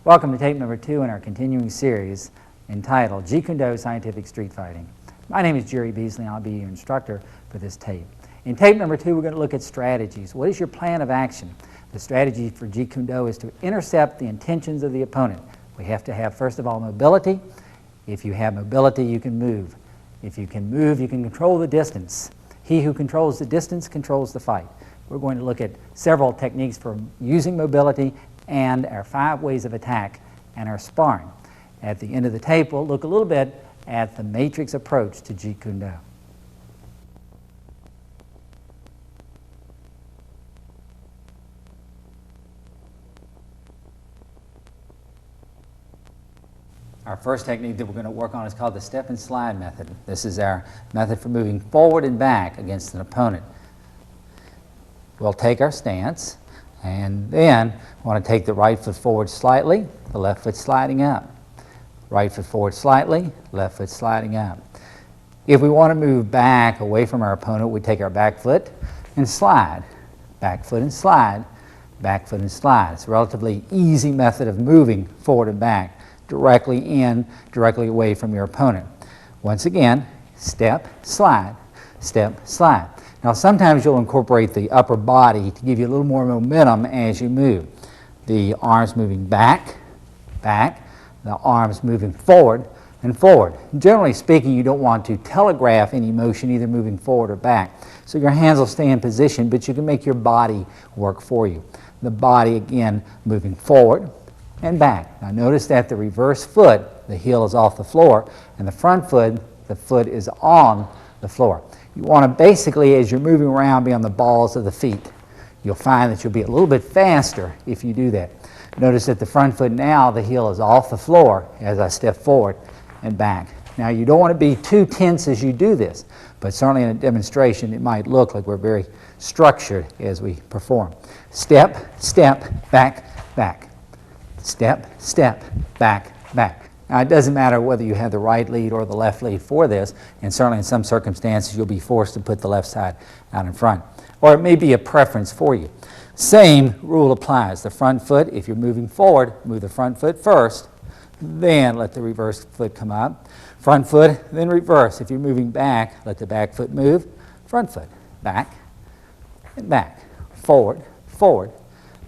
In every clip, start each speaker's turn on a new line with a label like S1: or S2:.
S1: Welcome to tape number 2 in our continuing series entitled Jeet Kune Scientific Street Fighting. My name is Jerry Beasley and I'll be your instructor for this tape. In tape number 2 we're going to look at strategies. What is your plan of action? The strategy for Jeet Kune is to intercept the intentions of the opponent. We have to have, first of all, mobility. If you have mobility, you can move. If you can move, you can control the distance. He who controls the distance controls the fight. We're going to look at several techniques for using mobility and our 5 ways of attack and our sparring. At the end of the tape, we'll look a little bit at the matrix approach to Jeet Kune. Our first technique that we're going to work on is called the step and slide method. This is our method for moving forward and back against an opponent. We'll take our stance, and then want to take the right foot forward slightly, the left foot sliding up. Right foot forward slightly, left foot sliding up. If we want to move back away from our opponent, we take our back foot and slide. Back foot and slide, back foot and slide. It's a relatively easy method of moving forward and back, directly in, directly away from your opponent. Once again, step, slide, step, slide. Now sometimes you'll incorporate the upper body to give you a little more momentum as you move. The arms moving back, back, the arms moving forward and forward. Generally speaking, you don't want to telegraph any motion either moving forward or back. So your hands will stay in position, but you can make your body work for you. The body again moving forward and back. Now notice that the reverse foot, the heel is off the floor, and the front foot, the foot is on the floor. You want to basically, as you're moving around, be on the balls of the feet. You'll find that you'll be a little bit faster if you do that. Notice that the front foot now, the heel is off the floor as I step forward and back. Now you don't want to be too tense as you do this, but certainly in a demonstration it might look like we're very structured as we perform. Step, step, back, back. Step, step, back, back. Now, it doesn't matter whether you have the right lead or the left lead for this, and certainly in some circumstances you'll be forced to put the left side out in front. Or it may be a preference for you. Same rule applies. The front foot, if you're moving forward, move the front foot first, then let the reverse foot come up. Front foot, then reverse. If you're moving back, let the back foot move. Front foot, back and back. Forward, forward,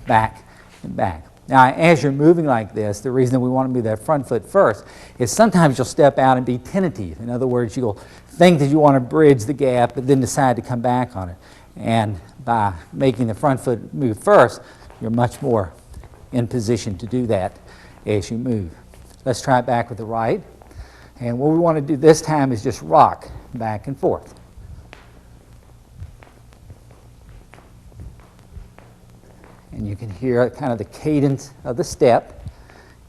S1: back and back. Now, as you're moving like this, the reason that we want to move that front foot first is sometimes you'll step out and be tentative. In other words, you'll think that you want to bridge the gap, but then decide to come back on it. And by making the front foot move first, you're much more in position to do that as you move. Let's try it back with the right. And what we want to do this time is just rock back and forth. And you can hear kind of the cadence of the step.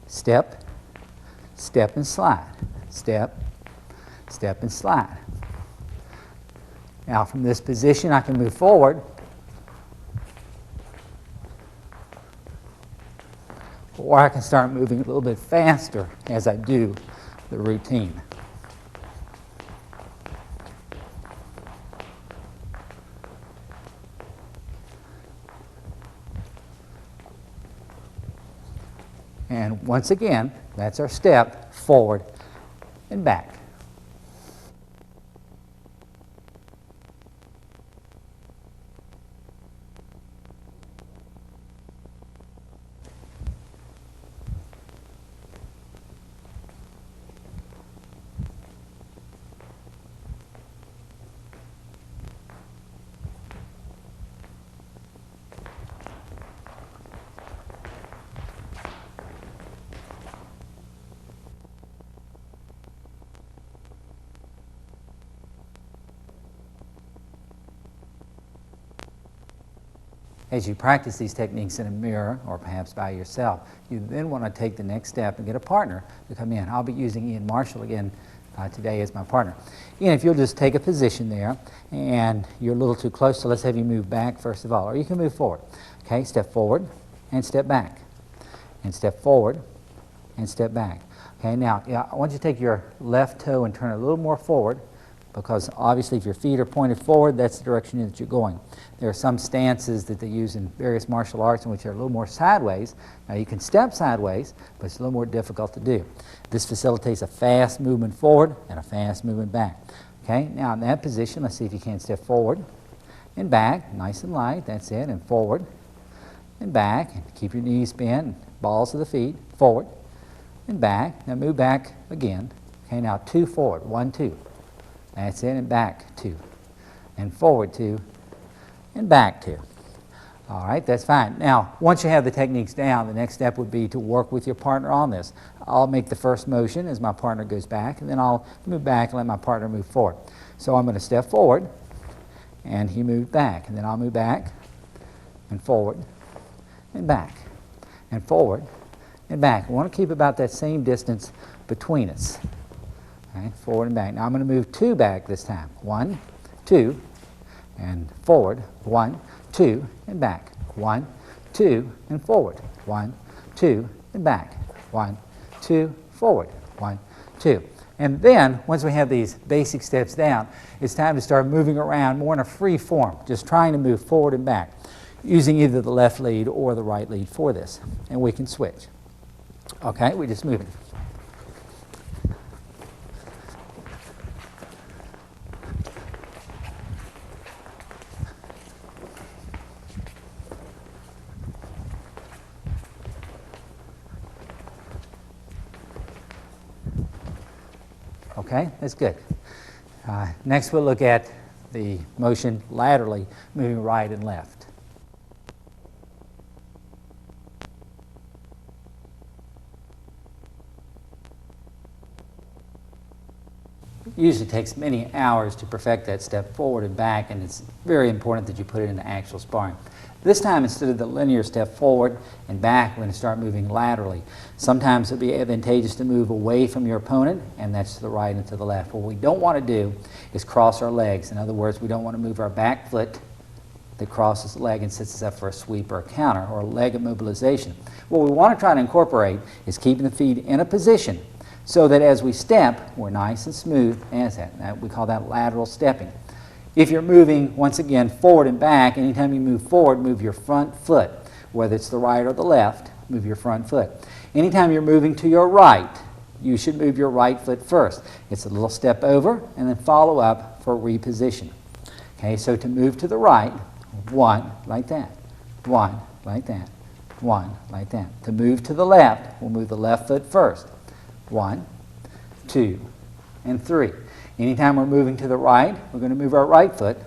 S1: Step, step and slide. Step, step and slide. Now from this position I can move forward. Or I can start moving a little bit faster as I do the routine. And once again, that's our step, forward and back. As you practice these techniques in a mirror or perhaps by yourself, you then want to take the next step and get a partner to come in. I'll be using Ian Marshall again today as my partner. Ian, if you'll just take a position there, and you're a little too close, so let's have you move back first of all, or you can move forward. Okay, step forward and step back, and step forward and step back. Okay, now I want you to take your left toe and turn it a little more forward, because obviously if your feet are pointed forward, that's the direction that you're going. There are some stances that they use in various martial arts in which are a little more sideways. Now you can step sideways, but it's a little more difficult to do. This facilitates a fast movement forward and a fast movement back. Okay, now in that position, let's see if you can step forward and back, nice and light, that's it, and forward and back, and keep your knees bent, balls of the feet, forward and back. Now move back again. Okay, now 2 forward, 1, 2. That's it, and back 2, and forward 2, and back 2. All right, that's fine. Now, once you have the techniques down, the next step would be to work with your partner on this. I'll make the first motion as my partner goes back, and then I'll move back and let my partner move forward. So I'm going to step forward, and he moved back, and then I'll move back, and forward, and back, and forward, and back. We want to keep about that same distance between us. Okay, forward and back. Now I'm going to move 2 back this time. 1, 2, and forward. 1, 2, and back. 1, 2, and forward. 1, 2, and back. 1, 2, forward. 1, 2. And then, once we have these basic steps down, it's time to start moving around more in a free form, just trying to move forward and back, using either the left lead or the right lead for this. And we can switch. Okay, we're just moving. Okay, that's good. Next we'll look at the motion laterally, moving right and left. It usually takes many hours to perfect that step forward and back, and it's very important that you put it into actual sparring. This time, instead of the linear step forward and back, we're going to start moving laterally. Sometimes it'll be advantageous to move away from your opponent, and that's to the right and to the left. What we don't want to do is cross our legs. In other words, we don't want to move our back foot that crosses the leg and sets us up for a sweep or a counter or a leg immobilization. What we want to try to incorporate is keeping the feet in a position so that as we step, we're nice and smooth as that. We call that lateral stepping. If you're moving, once again, forward and back, anytime you move forward, move your front foot. Whether it's the right or the left, move your front foot. Anytime you're moving to your right, you should move your right foot first. It's a little step over and then follow up for reposition. Okay, so to move to the right, 1 like that, 1 like that, 1 like that. To move to the left, we'll move the left foot first. 1, 2, and 3. Anytime we're moving to the right, we're going to move our right foot.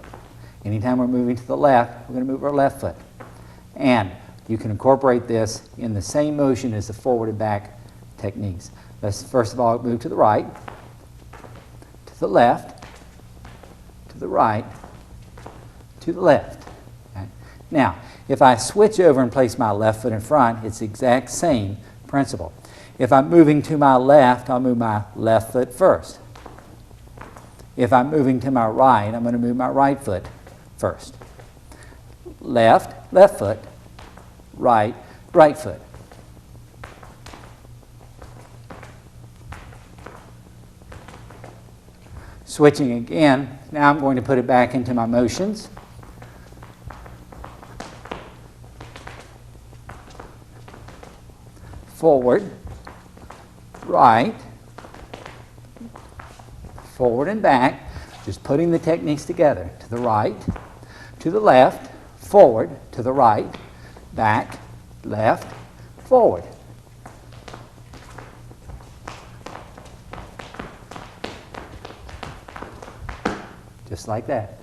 S1: Anytime we're moving to the left, we're going to move our left foot. And you can incorporate this in the same motion as the forward and back techniques. Let's first of all move to the right, to the left, to the right, to the left. Okay? Now, if I switch over and place my left foot in front, it's the exact same principle. If I'm moving to my left, I'll move my left foot first. If I'm moving to my right, I'm going to move my right foot first. Left, left foot, right, right foot. Switching again, now I'm going to put it back into my motions. Forward, right, forward and back, just putting the techniques together. To the right, to the left, forward, to the right, back, left, forward. Just like that.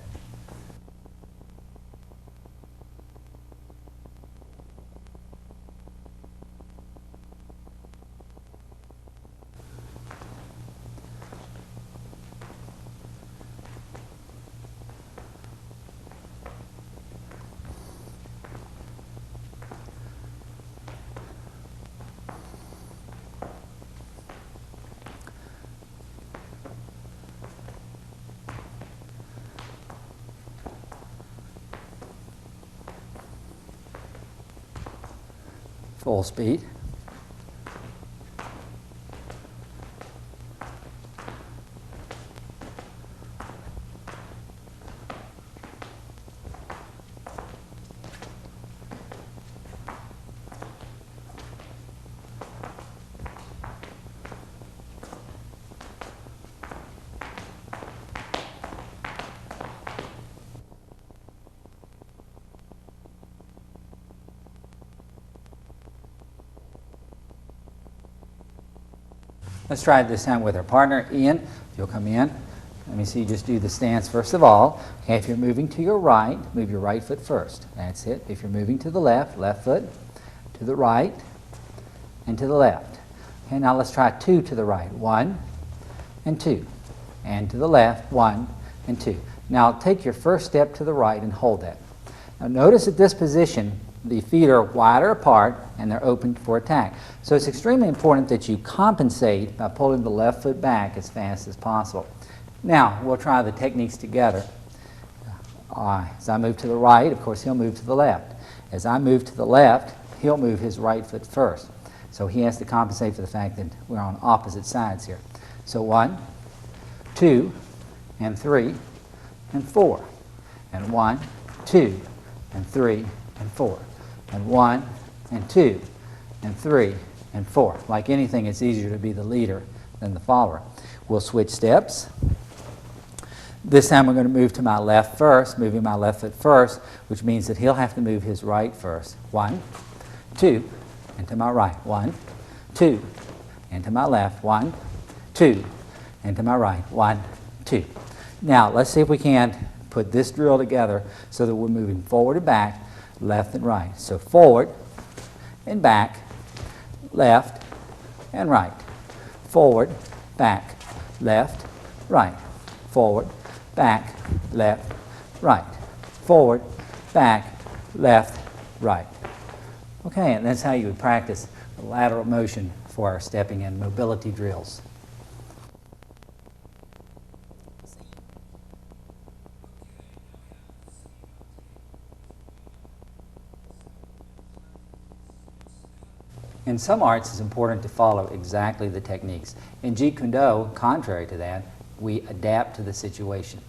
S1: full speed. Let's try it this time with our partner, Ian. If you'll come in. Let me see you just do the stance first of all. Okay, if you're moving to your right, move your right foot first. That's it. If you're moving to the left, left foot to the right and to the left. Okay, now let's try 2 to the right. 1 and 2. And to the left, 1 and 2. Now take your first step to the right and hold that. Now notice at this position, the feet are wider apart and they're open for attack. So it's extremely important that you compensate by pulling the left foot back as fast as possible. Now we'll try the techniques together. As I move to the right, of course he'll move to the left. As I move to the left, he'll move his right foot first. So he has to compensate for the fact that we're on opposite sides here. So 1, 2, and 3, and 4. And 1, 2, and 3, and 4. And 1, and 2, and 3, and 4. Like anything, it's easier to be the leader than the follower. We'll switch steps. This time we're going to move to my left first, moving my left foot first, which means that he'll have to move his right first. 1, 2, and to my right. 1, 2, and to my left. 1, 2, and to my right. 1, 2. Now let's see if we can put this drill together so that we're moving forward and back, left and right. So forward and back, left and right. Forward, back, left, right. Forward, back, left, right. Forward, back, left, right. Okay, and that's how you would practice the lateral motion for our stepping and mobility drills. In some arts, it's important to follow exactly the techniques. In Jeet Kune, contrary to that, we adapt to the situation.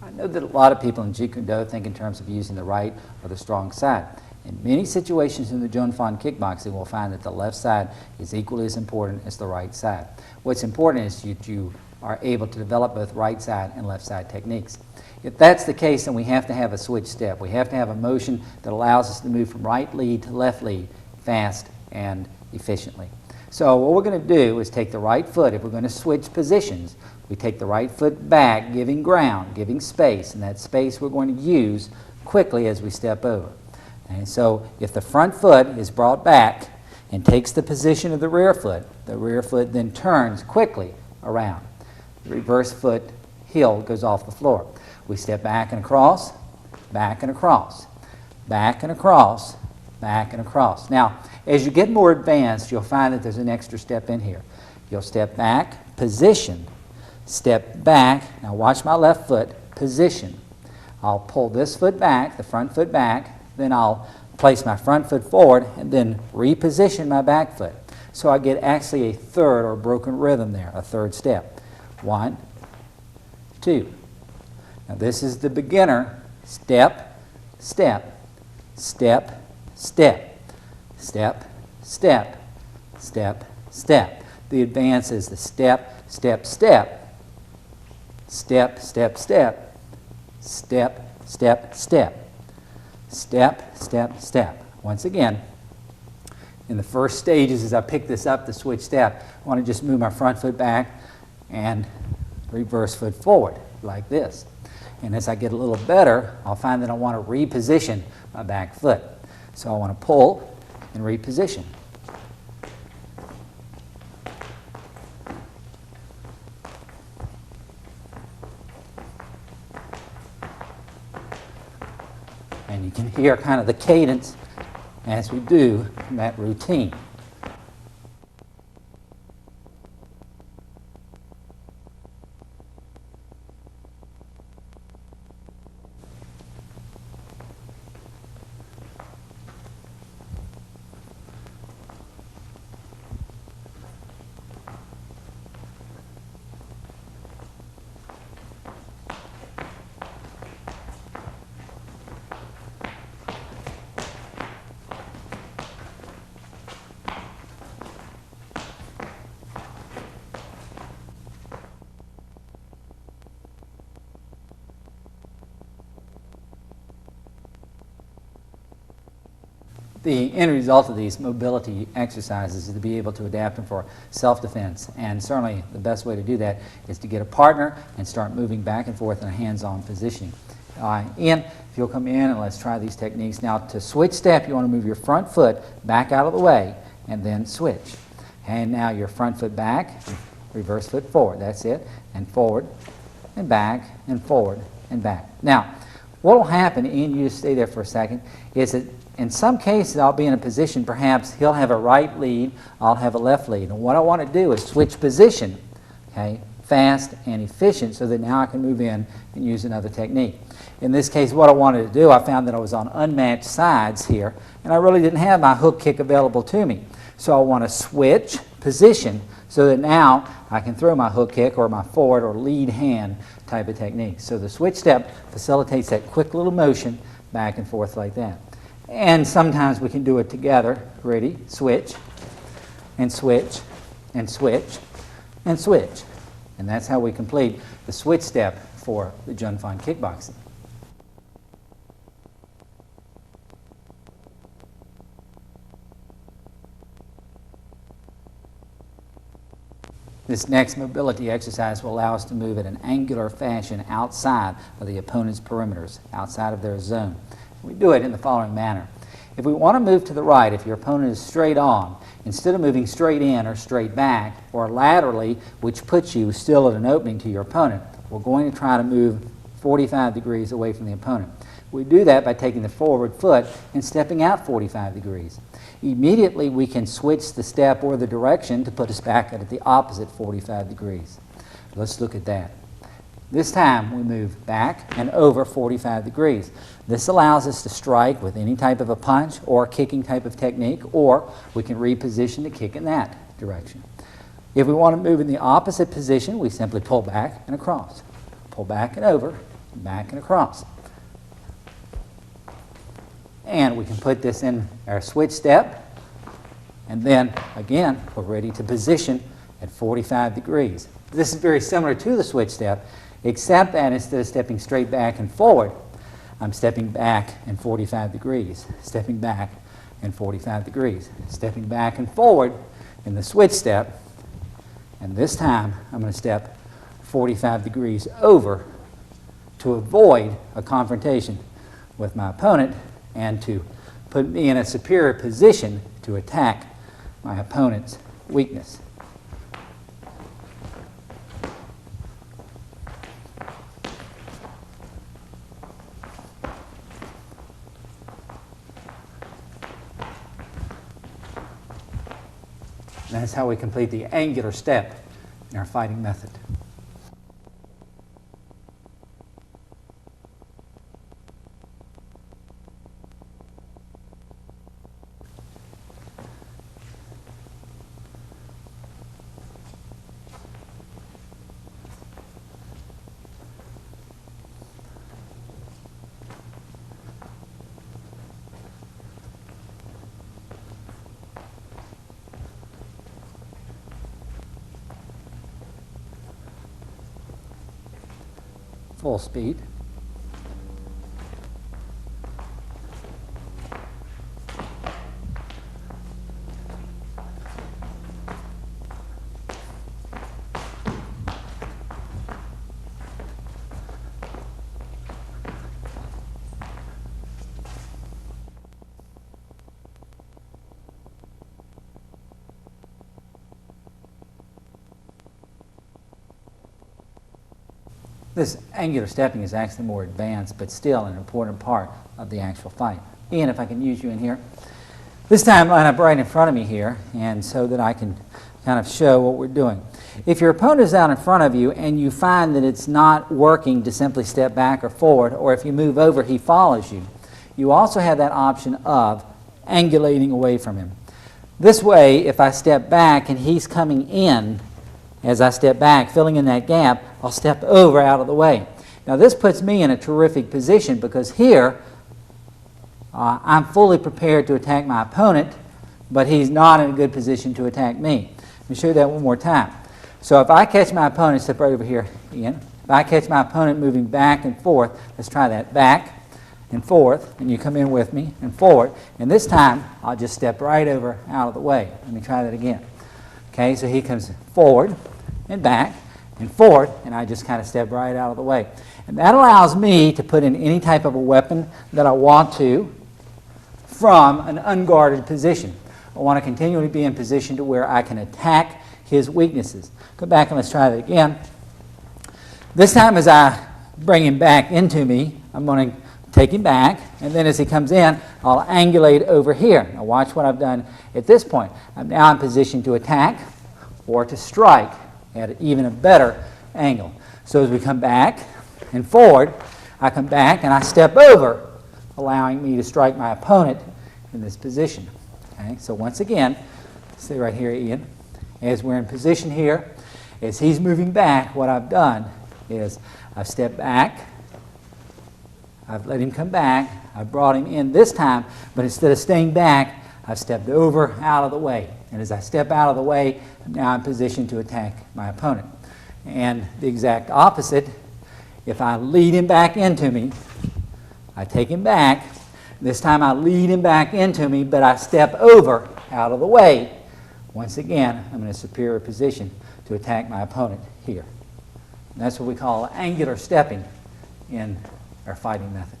S1: I know that a lot of people in Jeet Kune think in terms of using the right or the strong side. In many situations in the Junfan kickboxing, we'll find that the left side is equally as important as the right side. What's important is that you are able to develop both right side and left side techniques. If that's the case, then we have to have a switch step. We have to have a motion that allows us to move from right lead to left lead fast and efficiently. So what we're going to do is take the right foot. If we're going to switch positions, we take the right foot back, giving ground, giving space, and that space we're going to use quickly as we step over. And so if the front foot is brought back and takes the position of the rear foot then turns quickly around. The reverse foot heel goes off the floor. We step back and across, back and across, back and across, back and across. Now, as you get more advanced, you'll find that there's an extra step in here. You'll step back, position, step back. Now watch my left foot, position. I'll pull this foot back, the front foot back, then I'll place my front foot forward and then reposition my back foot. So I get actually a third or broken rhythm there, a third step. 1, 2. Now this is the beginner. Step, step, step, step, step, step, step, step. The advance is the step, step, step, step, step, step, step, step, step, step, step, step. Once again, in the first stages as I pick this up, the switch step, I want to just move my front foot back and reverse foot forward like this. And as I get a little better, I'll find that I want to reposition my back foot. So I want to pull and reposition. And you can hear kind of the cadence as we do that routine. The end result of these mobility exercises is to be able to adapt them for self-defense, and certainly the best way to do that is to get a partner and start moving back and forth in a hands-on positioning. Ian, if you'll come in and let's try these techniques. Now, to switch step, you want to move your front foot back out of the way and then switch. And now your front foot back, reverse foot forward. That's it. And forward and back and forward and back. Now, what will happen, Ian, you just stay there for a second, is that in some cases I'll be in a position, perhaps he'll have a right lead, I'll have a left lead. And what I want to do is switch position, okay, fast and efficient, so that now I can move in and use another technique. In this case, what I wanted to do, I found that I was on unmatched sides here, and I really didn't have my hook kick available to me. So I want to switch position so that now I can throw my hook kick or my forward or lead hand type of technique. So the switch step facilitates that quick little motion back and forth like that. And sometimes we can do it together. Ready? Switch, and switch, and switch, and switch. And that's how we complete the switch step for the Junfan kickboxing. This next mobility exercise will allow us to move in an angular fashion outside of the opponent's perimeters, outside of their zone. We do it in the following manner. If we want to move to the right, if your opponent is straight on, instead of moving straight in or straight back or laterally, which puts you still at an opening to your opponent, we're going to try to move 45 degrees away from the opponent. We do that by taking the forward foot and stepping out 45 degrees. Immediately we can switch the step or the direction to put us back at the opposite 45 degrees. Let's look at that. This time we move back and over 45 degrees. This allows us to strike with any type of a punch or kicking type of technique, or we can reposition the kick in that direction. If we want to move in the opposite position, we simply pull back and across. Pull back and over, back and across. And we can put this in our switch step, and then again we're ready to position at 45 degrees. This is very similar to the switch step, except that instead of stepping straight back and forward, I'm stepping back and 45 degrees, stepping back and 45 degrees, stepping back and forward in the switch step, and this time I'm going to step 45 degrees over to avoid a confrontation with my opponent and to put me in a superior position to attack my opponent's weakness. And that's how we complete the angular step in our fighting method. Full speed. This angular stepping is actually more advanced, but still an important part of the actual fight. Ian, if I can use you in here. This time line up right in front of me here, and so that I can kind of show what we're doing. If your opponent is out in front of you and you find that it's not working to simply step back or forward, or if you move over, he follows you, you also have that option of angulating away from him. This way, if I step back and he's coming in, as I step back, filling in that gap, I'll step over out of the way. Now this puts me in a terrific position because here I'm fully prepared to attack my opponent, but he's not in a good position to attack me. Let me show you that one more time. So if I catch my opponent, step right over here, Ian. If I catch my opponent moving back and forth, let's try that. Back and forth, and you come in with me and forward. And this time, I'll just step right over out of the way. Let me try that again. Okay, so he comes forward and back and forward, and I just kind of step right out of the way. And that allows me to put in any type of a weapon that I want to from an unguarded position. I want to continually be in position to where I can attack his weaknesses. Go back and let's try that again. This time as I bring him back into me, I'm going to take him back, and then as he comes in, I'll angulate over here. Now watch what I've done at this point. I'm now in position to attack or to strike at even a better angle. So as we come back and forward, I come back and I step over, allowing me to strike my opponent in this position. Okay? So once again, stay right here, Ian. As we're in position here, as he's moving back, what I've done is I've stepped back, I've let him come back, I've brought him in this time, but instead of staying back, I've stepped over out of the way. And as I step out of the way, I'm now in position to attack my opponent. And the exact opposite, if I lead him back into me, I take him back. This time I lead him back into me, but I step over out of the way. Once again, I'm in a superior position to attack my opponent here. And that's what we call angular stepping in our fighting method.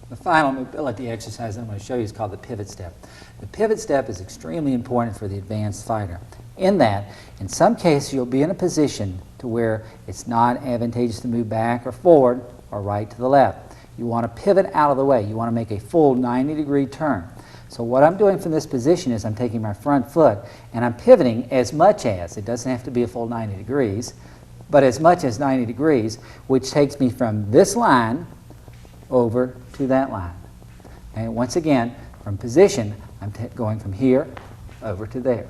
S1: The final mobility exercise I'm going to show you is called the pivot step. The pivot step is extremely important for the advanced fighter in that in some cases you'll be in a position to where it's not advantageous to move back or forward or right to the left. You want to pivot out of the way. You want to make a full 90-degree turn. So what I'm doing from this position is I'm taking my front foot and I'm pivoting as much as, it doesn't have to be a full 90 degrees, but as much as 90 degrees, which takes me from this line over to that line. And once again, from position, I'm going from here over to there.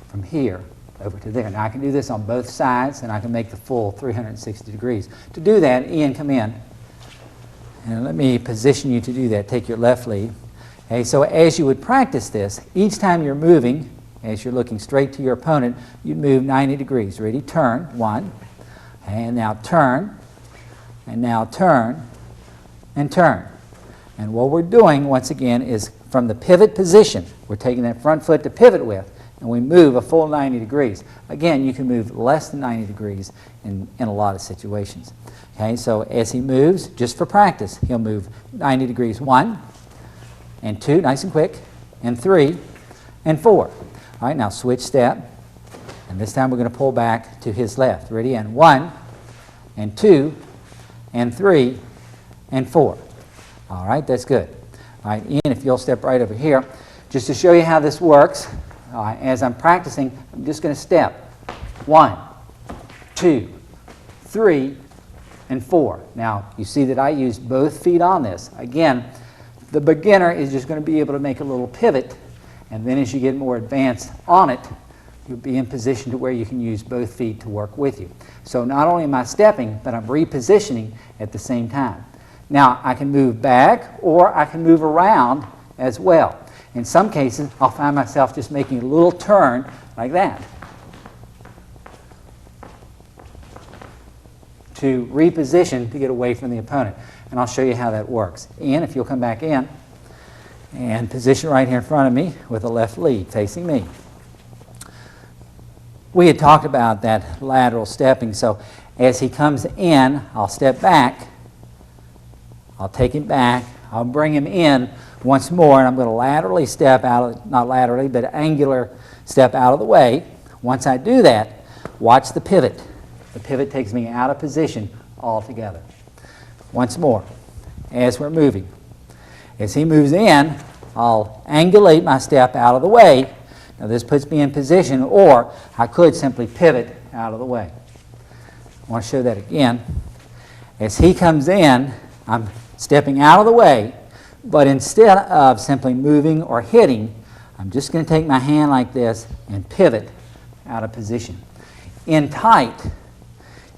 S1: From here over to there. Now I can do this on both sides and I can make the full 360 degrees. To do that, Ian, come in. And let me position you to do that. Take your left lead. Okay, so as you would practice this, each time you're moving, as you're looking straight to your opponent, you'd move 90 degrees. Ready? Turn. One. And now turn. And now turn. And turn. And what we're doing, once again, is from the pivot position, we're taking that front foot to pivot with, and we move a full 90 degrees. Again, you can move less than 90 degrees in a lot of situations. Okay, so as he moves, just for practice, he'll move 90 degrees. 1 and 2, nice and quick, and 3 and 4. All right, now switch step, and this time we're going to pull back to his left. Ready? And 1 and 2 and 3 and 4. All right, that's good. All right, Ian, if you'll step right over here, just to show you how this works, as I'm practicing, I'm just going to step 1, 2, 3, and 4. Now, you see that I used both feet on this. Again, the beginner is just going to be able to make a little pivot, and then as you get more advanced on it, you'll be in position to where you can use both feet to work with you. So not only am I stepping, but I'm repositioning at the same time. Now, I can move back or I can move around as well. In some cases, I'll find myself just making a little turn like that to reposition to get away from the opponent. And I'll show you how that works. Ian, if you'll come back in and position right here in front of me with the left lead facing me. We had talked about that lateral stepping, so as he comes in, I'll step back, I'll take him back, I'll bring him in once more, and I'm going to laterally step out, not laterally, but angular step out of the way. Once I do that, watch the pivot. The pivot takes me out of position altogether. Once more, as we're moving. As he moves in, I'll angulate my step out of the way. Now this puts me in position, or I could simply pivot out of the way. I want to show that again. As he comes in, I'm stepping out of the way, but instead of simply moving or hitting, I'm just going to take my hand like this and pivot out of position. In tight,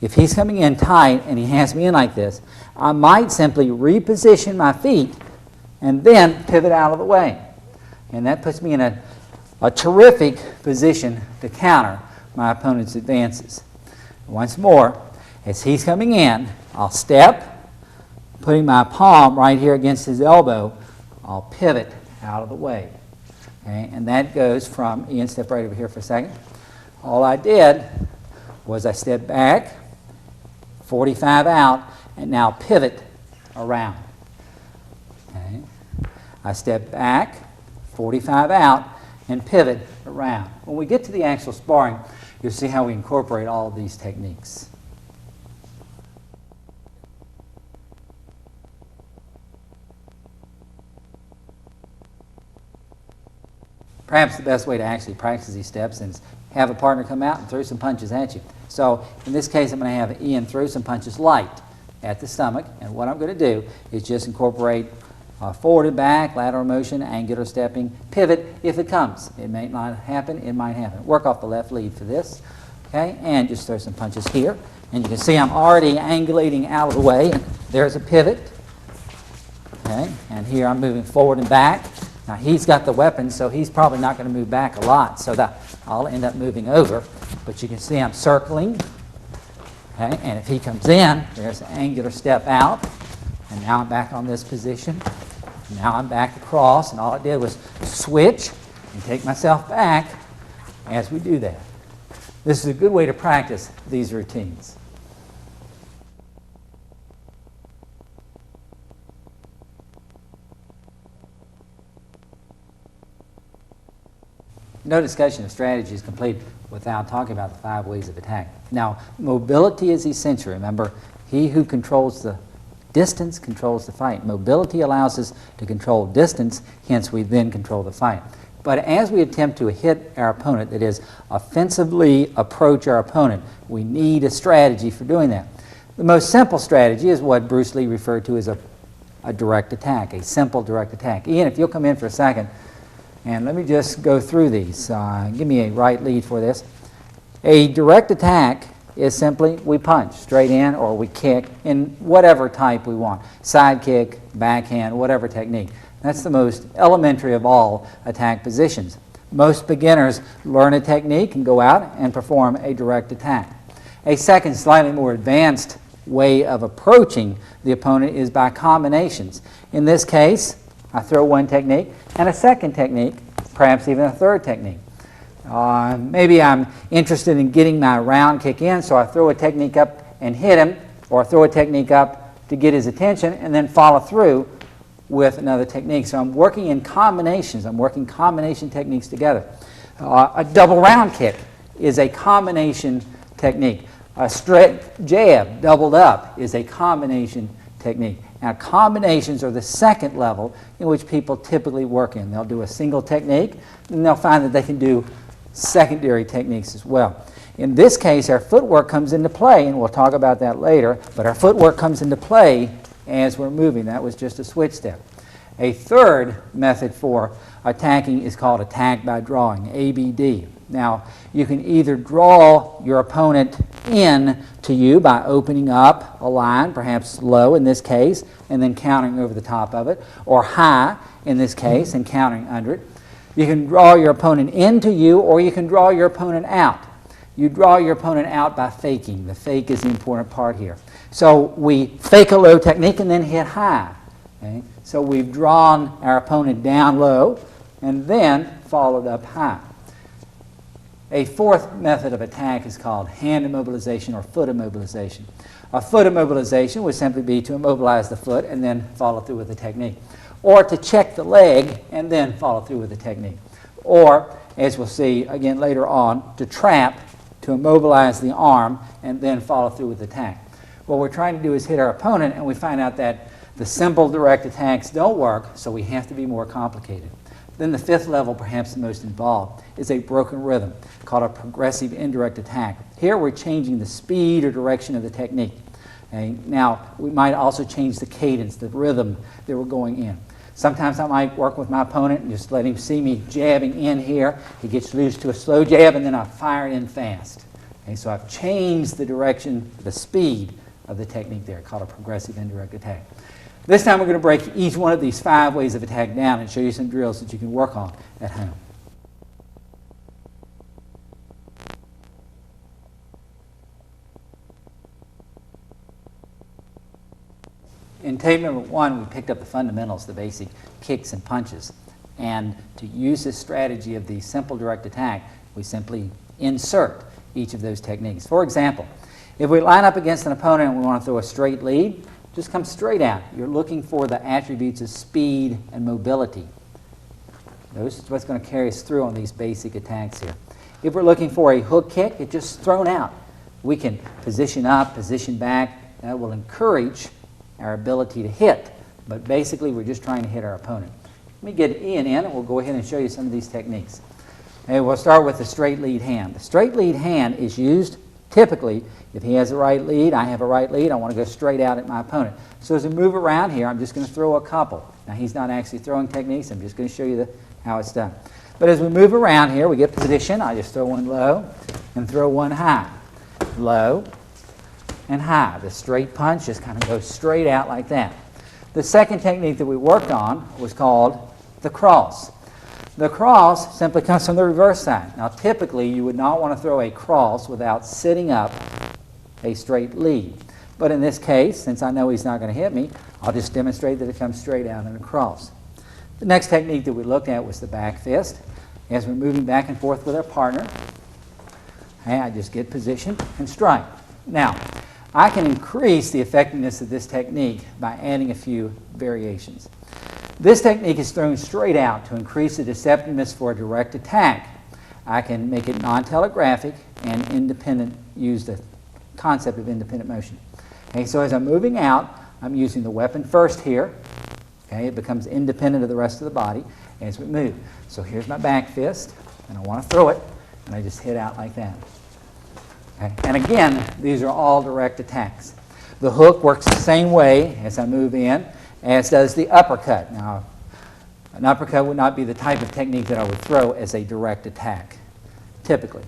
S1: if he's coming in tight and he has me in like this, I might simply reposition my feet and then pivot out of the way. And that puts me in a a terrific position to counter my opponent's advances. Once more, as he's coming in, I'll step, putting my palm right here against his elbow, I'll pivot out of the way. Okay? And that goes from, Ian, step right over here for a second. All I did was I stepped back, 45 out, and now pivot around. Okay? I step back, 45 out, and pivot around. When we get to the actual sparring, you'll see how we incorporate all of these techniques. Perhaps the best way to actually practice these steps is have a partner come out and throw some punches at you. So in this case, I'm going to have Ian throw some punches light at the stomach, and what I'm going to do is just incorporate forward and back, lateral motion, angular stepping, pivot if it comes. It may not happen, it might happen. Work off the left lead for this, okay? And just throw some punches here. And you can see I'm already angulating out of the way, and there's a pivot, okay? And here I'm moving forward and back. Now he's got the weapon, so he's probably not going to move back a lot, so that I'll end up moving over. But you can see I'm circling, okay? And if he comes in, there's an angular step out, and now I'm back on this position. Now I'm back across, and all I did was switch and take myself back as we do that. This is a good way to practice these routines. No discussion of strategy is complete without talking about the 5 ways of attack. Now, mobility is essential. Remember, he who controls the distance controls the fight. Mobility allows us to control distance, hence we then control the fight. But as we attempt to hit our opponent, that is, offensively approach our opponent, we need a strategy for doing that. The most simple strategy is what Bruce Lee referred to as a direct attack, a simple direct attack. Ian, if you'll come in for a second, and let me just go through these. Give me a right lead for this. A direct attack is simply we punch straight in or we kick in whatever type we want. Side kick, backhand, whatever technique. That's the most elementary of all attack positions. Most beginners learn a technique and go out and perform a direct attack. A second, slightly more advanced way of approaching the opponent is by combinations. In this case, I throw one technique and a second technique, perhaps even a third technique. Maybe I'm interested in getting my round kick in, so I throw a technique up and hit him, or throw a technique up to get his attention and then follow through with another technique. So I'm working in combinations. I'm working combination techniques together. A double round kick is a combination technique. A straight jab doubled up is a combination technique. Now, combinations are the second level in which people typically work in. They'll do a single technique, and they'll find that they can do secondary techniques as well. In this case, our footwork comes into play, and we'll talk about that later, but our footwork comes into play as we're moving. That was just a switch step. A third method for attacking is called attack by drawing, ABD. Now, you can either draw your opponent in to you by opening up a line, perhaps low in this case, and then countering over the top of it, or high in this case and countering under it. You can draw your opponent into you, or you can draw your opponent out. You draw your opponent out by faking. The fake is the important part here. So we fake a low technique and then hit high. Okay? So we've drawn our opponent down low and then followed up high. A fourth method of attack is called hand immobilization or foot immobilization. A foot immobilization would simply be to immobilize the foot and then follow through with the technique. Or to check the leg and then follow through with the technique. Or, as we'll see again later on, to trap, to immobilize the arm and then follow through with the attack. What we're trying to do is hit our opponent, and we find out that the simple direct attacks don't work, so we have to be more complicated. Then the fifth level, perhaps the most involved, is a broken rhythm called a progressive indirect attack. Here we're changing the speed or direction of the technique. Okay? Now, we might also change the cadence, the rhythm that we're going in. Sometimes I might work with my opponent and just let him see me jabbing in here. He gets loose to a slow jab, and then I fire it in fast. Okay? So I've changed the direction, the speed of the technique there, called a progressive indirect attack. This time we're going to break each one of these 5 ways of attack down and show you some drills that you can work on at home. In tape number 1, we picked up the fundamentals, the basic kicks and punches. And to use this strategy of the simple direct attack, we simply insert each of those techniques. For example, if we line up against an opponent and we want to throw a straight lead, just come straight out. You're looking for the attributes of speed and mobility. Those is what's going to carry us through on these basic attacks here. If we're looking for a hook kick, it's just thrown out. We can position up, position back. That will encourage our ability to hit. But basically, we're just trying to hit our opponent. Let me get Ian in, and we'll go ahead and show you some of these techniques. And we'll start with the straight lead hand. The straight lead hand is used typically if he has a right lead, I have a right lead, I want to go straight out at my opponent. So as we move around here, I'm just going to throw a couple. Now, he's not actually throwing techniques. I'm just going to show you how it's done. But as we move around here, we get position. I just throw one low and throw one high. Low and high. The straight punch just kind of goes straight out like that. The second technique that we worked on was called the cross. The cross simply comes from the reverse side. Now, typically, you would not want to throw a cross without sitting up a straight lead. But in this case, since I know he's not going to hit me, I'll just demonstrate that it comes straight out in a cross. The next technique that we looked at was the back fist. As we're moving back and forth with our partner, I just get position and strike. Now, I can increase the effectiveness of this technique by adding a few variations. This technique is thrown straight out to increase the deceptiveness for a direct attack. I can make it non-telegraphic and independent, use the concept of independent motion. Okay, so as I'm moving out, I'm using the weapon first here. Okay, it becomes independent of the rest of the body as we move. So here's my back fist, and I want to throw it, and I just hit out like that. Okay, and again, these are all direct attacks. The hook works the same way as I move in, as does the uppercut. Now, an uppercut would not be the type of technique that I would throw as a direct attack, typically.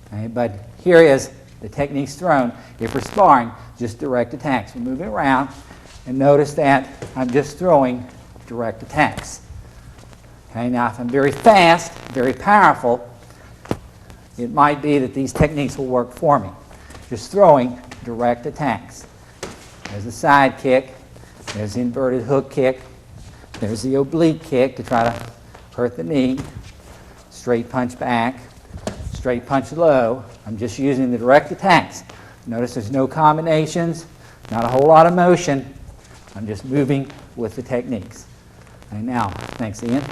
S1: Okay, but here is the techniques thrown. If we're sparring, just direct attacks. We're moving around, and notice that I'm just throwing direct attacks. Okay, now if I'm very fast, very powerful, it might be that these techniques will work for me. Just throwing direct attacks. There's the side kick. There's the inverted hook kick. There's the oblique kick to try to hurt the knee. Straight punch back. Straight punch low. I'm just using the direct attacks. Notice there's no combinations, not a whole lot of motion. I'm just moving with the techniques. And now, thanks, Ian.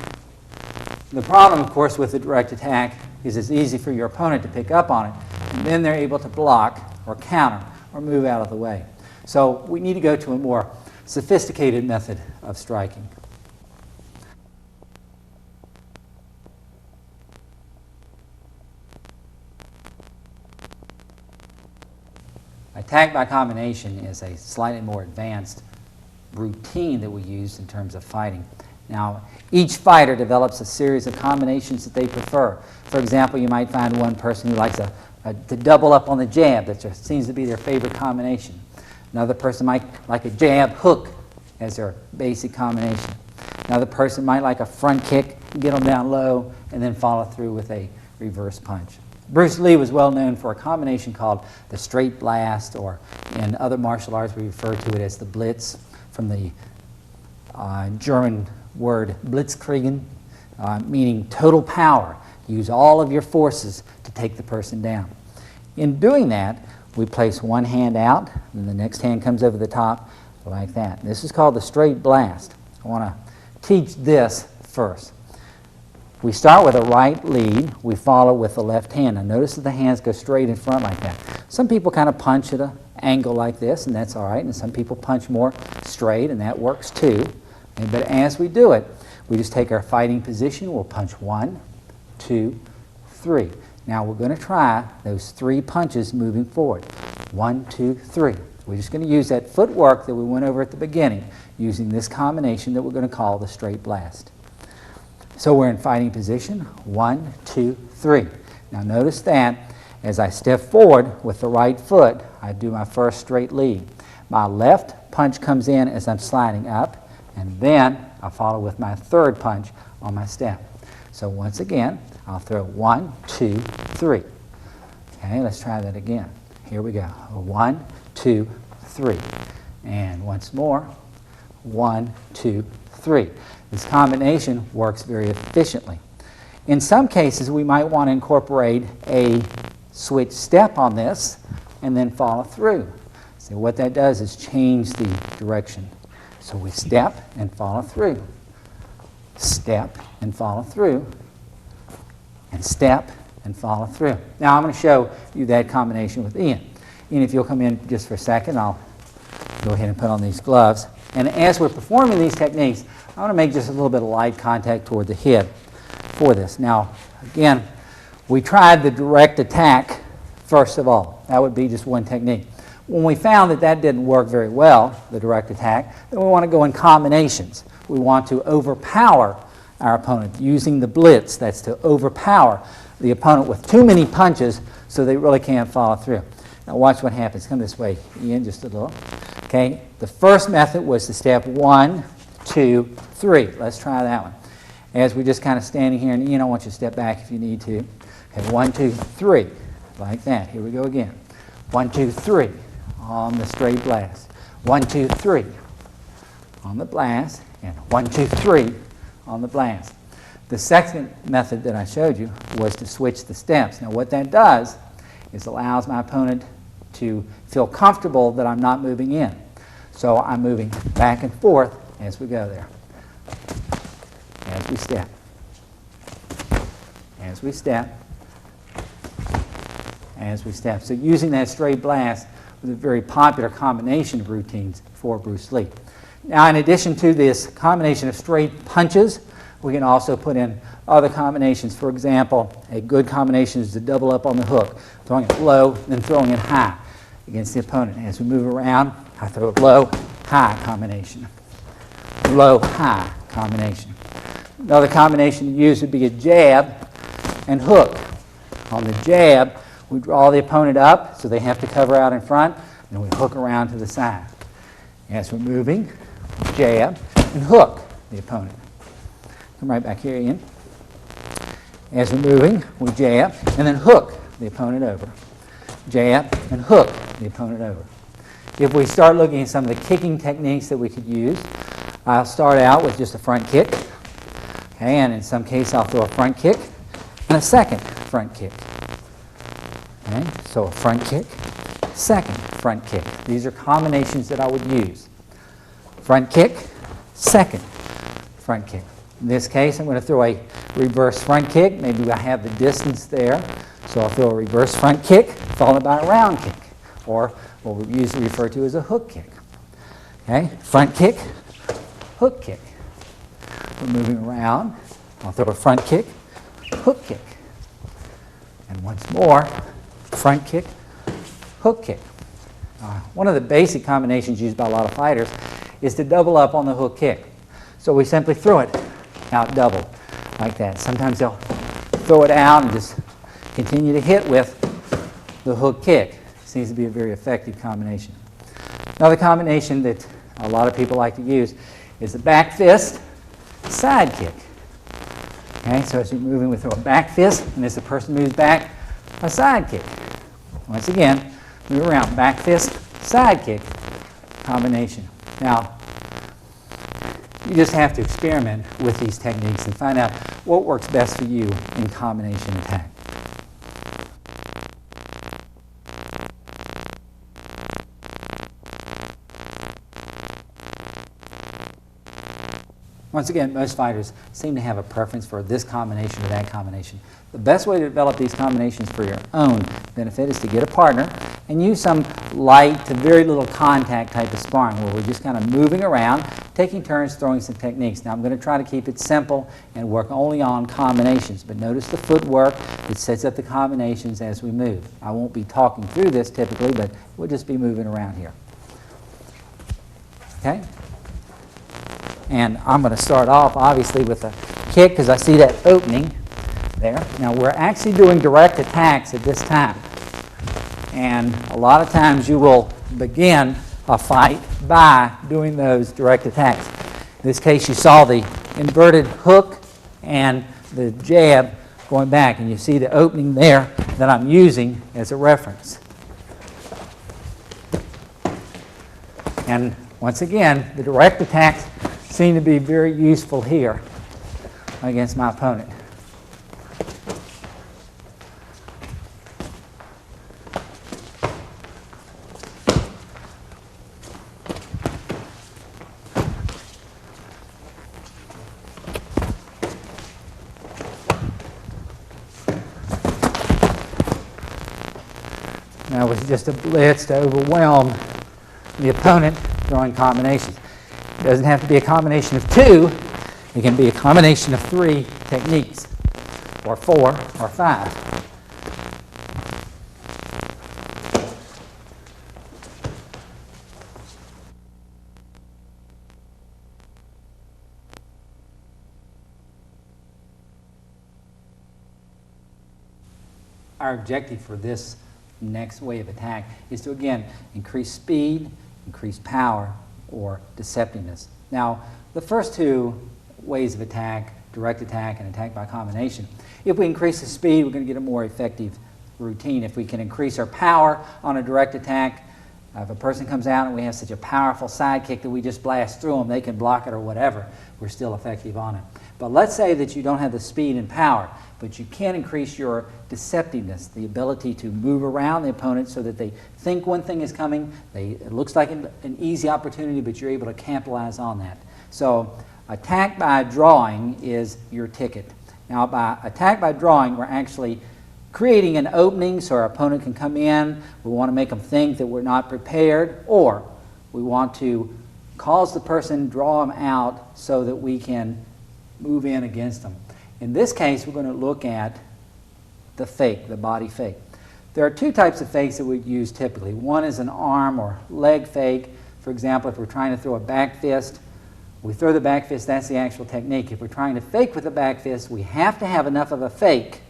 S1: The problem, of course, with the direct attack is it's easy for your opponent to pick up on it, and then they're able to block or counter or move out of the way. So we need to go to a more sophisticated method of striking. Attack by combination is a slightly more advanced routine that we use in terms of fighting. Now, each fighter develops a series of combinations that they prefer. For example, you might find one person who likes to double up on the jab. That just seems to be their favorite combination. Another person might like a jab hook as their basic combination. Another person might like a front kick, get them down low, and then follow through with a reverse punch. Bruce Lee was well known for a combination called the straight blast, or in other martial arts we refer to it as the blitz, from the German word blitzkriegen, meaning total power. Use all of your forces to take the person down. In doing that, we place one hand out, and the next hand comes over the top like that. This is called the straight blast. I want to teach this first. We start with a right lead. We follow with the left hand. Now notice that the hands go straight in front like that. Some people kind of punch at an angle like this, and that's all right. And some people punch more straight, and that works too. But as we do it, we just take our fighting position. We'll punch 1, 2, 3. Now we're going to try those 3 punches moving forward. 1, 2, 3. We're just going to use that footwork that we went over at the beginning, using this combination that we're going to call the straight blast. So we're in fighting position. 1, 2, 3. Now notice that as I step forward with the right foot, I do my first straight lead. My left punch comes in as I'm sliding up, and then I follow with my third punch on my step. So once again, I'll throw 1, 2, 3. Okay, let's try that again. Here we go. 1, 2, 3. And once more, 1, 2, 3. This combination works very efficiently. In some cases, we might want to incorporate a switch step on this and then follow through. So what that does is change the direction. So we step and follow through, step and follow through, and step and follow through. Now I'm going to show you that combination with Ian. Ian, if you'll come in just for a second, I'll go ahead and put on these gloves. And as we're performing these techniques, I want to make just a little bit of light contact toward the head for this. Now, again, we tried the direct attack first of all. That would be just one technique. When we found that that didn't work very well, the direct attack, then we want to go in combinations. We want to overpower our opponent using the blitz. That's to overpower the opponent with too many punches so they really can't follow through. Now watch what happens. Come this way, Ian, just a little. Okay, the first method was to step 1, 2, 3. Let's try that one. As we're just kind of standing here, and Ian, I want you to step back if you need to. Okay, 1, 2, 3, like that. Here we go again. 1, 2, 3 on the straight blast. 1, 2, 3 on the blast, and 1, 2, 3 on the blast. The second method that I showed you was to switch the steps. Now what that does is allows my opponent to feel comfortable that I'm not moving in. So I'm moving back and forth as we go there. As we step. As we step. As we step. So using that straight blast was a very popular combination of routines for Bruce Lee. Now in addition to this combination of straight punches, we can also put in other combinations. For example, a good combination is to double up on the hook, throwing it low, then throwing it high against the opponent. As we move around, I throw it low, high combination. Low, high combination. Another combination to use would be a jab and hook. On the jab, we draw the opponent up so they have to cover out in front, and we hook around to the side. As we're moving, jab and hook the opponent. Come right back here, Ian. As we're moving, we jab and then hook the opponent over. Jab and hook the opponent over. If we start looking at some of the kicking techniques that we could use, I'll start out with just a front kick. Okay, and in some case I'll throw a front kick and a second front kick. Okay, so a front kick, second front kick. These are combinations that I would use. Front kick, second front kick. In this case, I'm going to throw a reverse front kick. Maybe I have the distance there. So I'll throw a reverse front kick followed by a round kick, or what we usually refer to as a hook kick. Okay, front kick, hook kick. We're moving around. I'll throw a front kick, hook kick. And once more, front kick, hook kick. One of the basic combinations used by a lot of fighters is to double up on the hook kick. So we simply throw it out double like that. Sometimes they'll throw it out and just continue to hit with the hook kick. Seems to be a very effective combination. Another combination that a lot of people like to use is the back fist, side kick. Okay, so as you're moving, we throw a back fist, and as the person moves back, a side kick. Once again, move around, back fist, side kick combination. Now, you just have to experiment with these techniques and find out what works best for you in combination attack. Once again, most fighters seem to have a preference for this combination or that combination. The best way to develop these combinations for your own benefit is to get a partner and use some light to very little contact type of sparring where we're just kind of moving around, taking turns throwing some techniques. Now I'm going to try to keep it simple and work only on combinations, but notice the footwork. It sets up the combinations as we move. I won't be talking through this typically, but we'll just be moving around here. Okay? And I'm going to start off, obviously, with a kick because I see that opening there. Now, we're actually doing direct attacks at this time. And a lot of times you will begin a fight by doing those direct attacks. In this case, you saw the inverted hook and the jab going back. And you see the opening there that I'm using as a reference. And Once again, the direct attacks seem to be very useful here against my opponent. Now, it was just a blitz to overwhelm the opponent throwing combinations. It doesn't have to be a combination of two. It can be a combination of 3 techniques, or 4, or 5. Our objective for this next way of attack is to, again, increase speed, increase power, or deceptiveness. Now, the first 2 ways of attack, direct attack and attack by combination, if we increase the speed, we're going to get a more effective routine. If we can increase our power on a direct attack, if a person comes out and we have such a powerful side kick that we just blast through them, they can block it or whatever, we're still effective on it. But let's say that you don't have the speed and power, but you can increase your deceptiveness, the ability to move around the opponent so that they think one thing is coming, it looks like an easy opportunity, but you're able to capitalize on that. So attack by drawing is your ticket. Now, by attack by drawing, we're actually creating an opening so our opponent can come in. We want to make them think that we're not prepared, or we want to cause the person, draw them out so that we can move in against them. In this case, we're going to look at the fake, the body fake. There are 2 types of fakes that we use typically. One is an arm or leg fake. For example, if we're trying to throw a back fist, we throw the back fist, that's the actual technique. If we're trying to fake with the back fist, we have to have enough of a fake,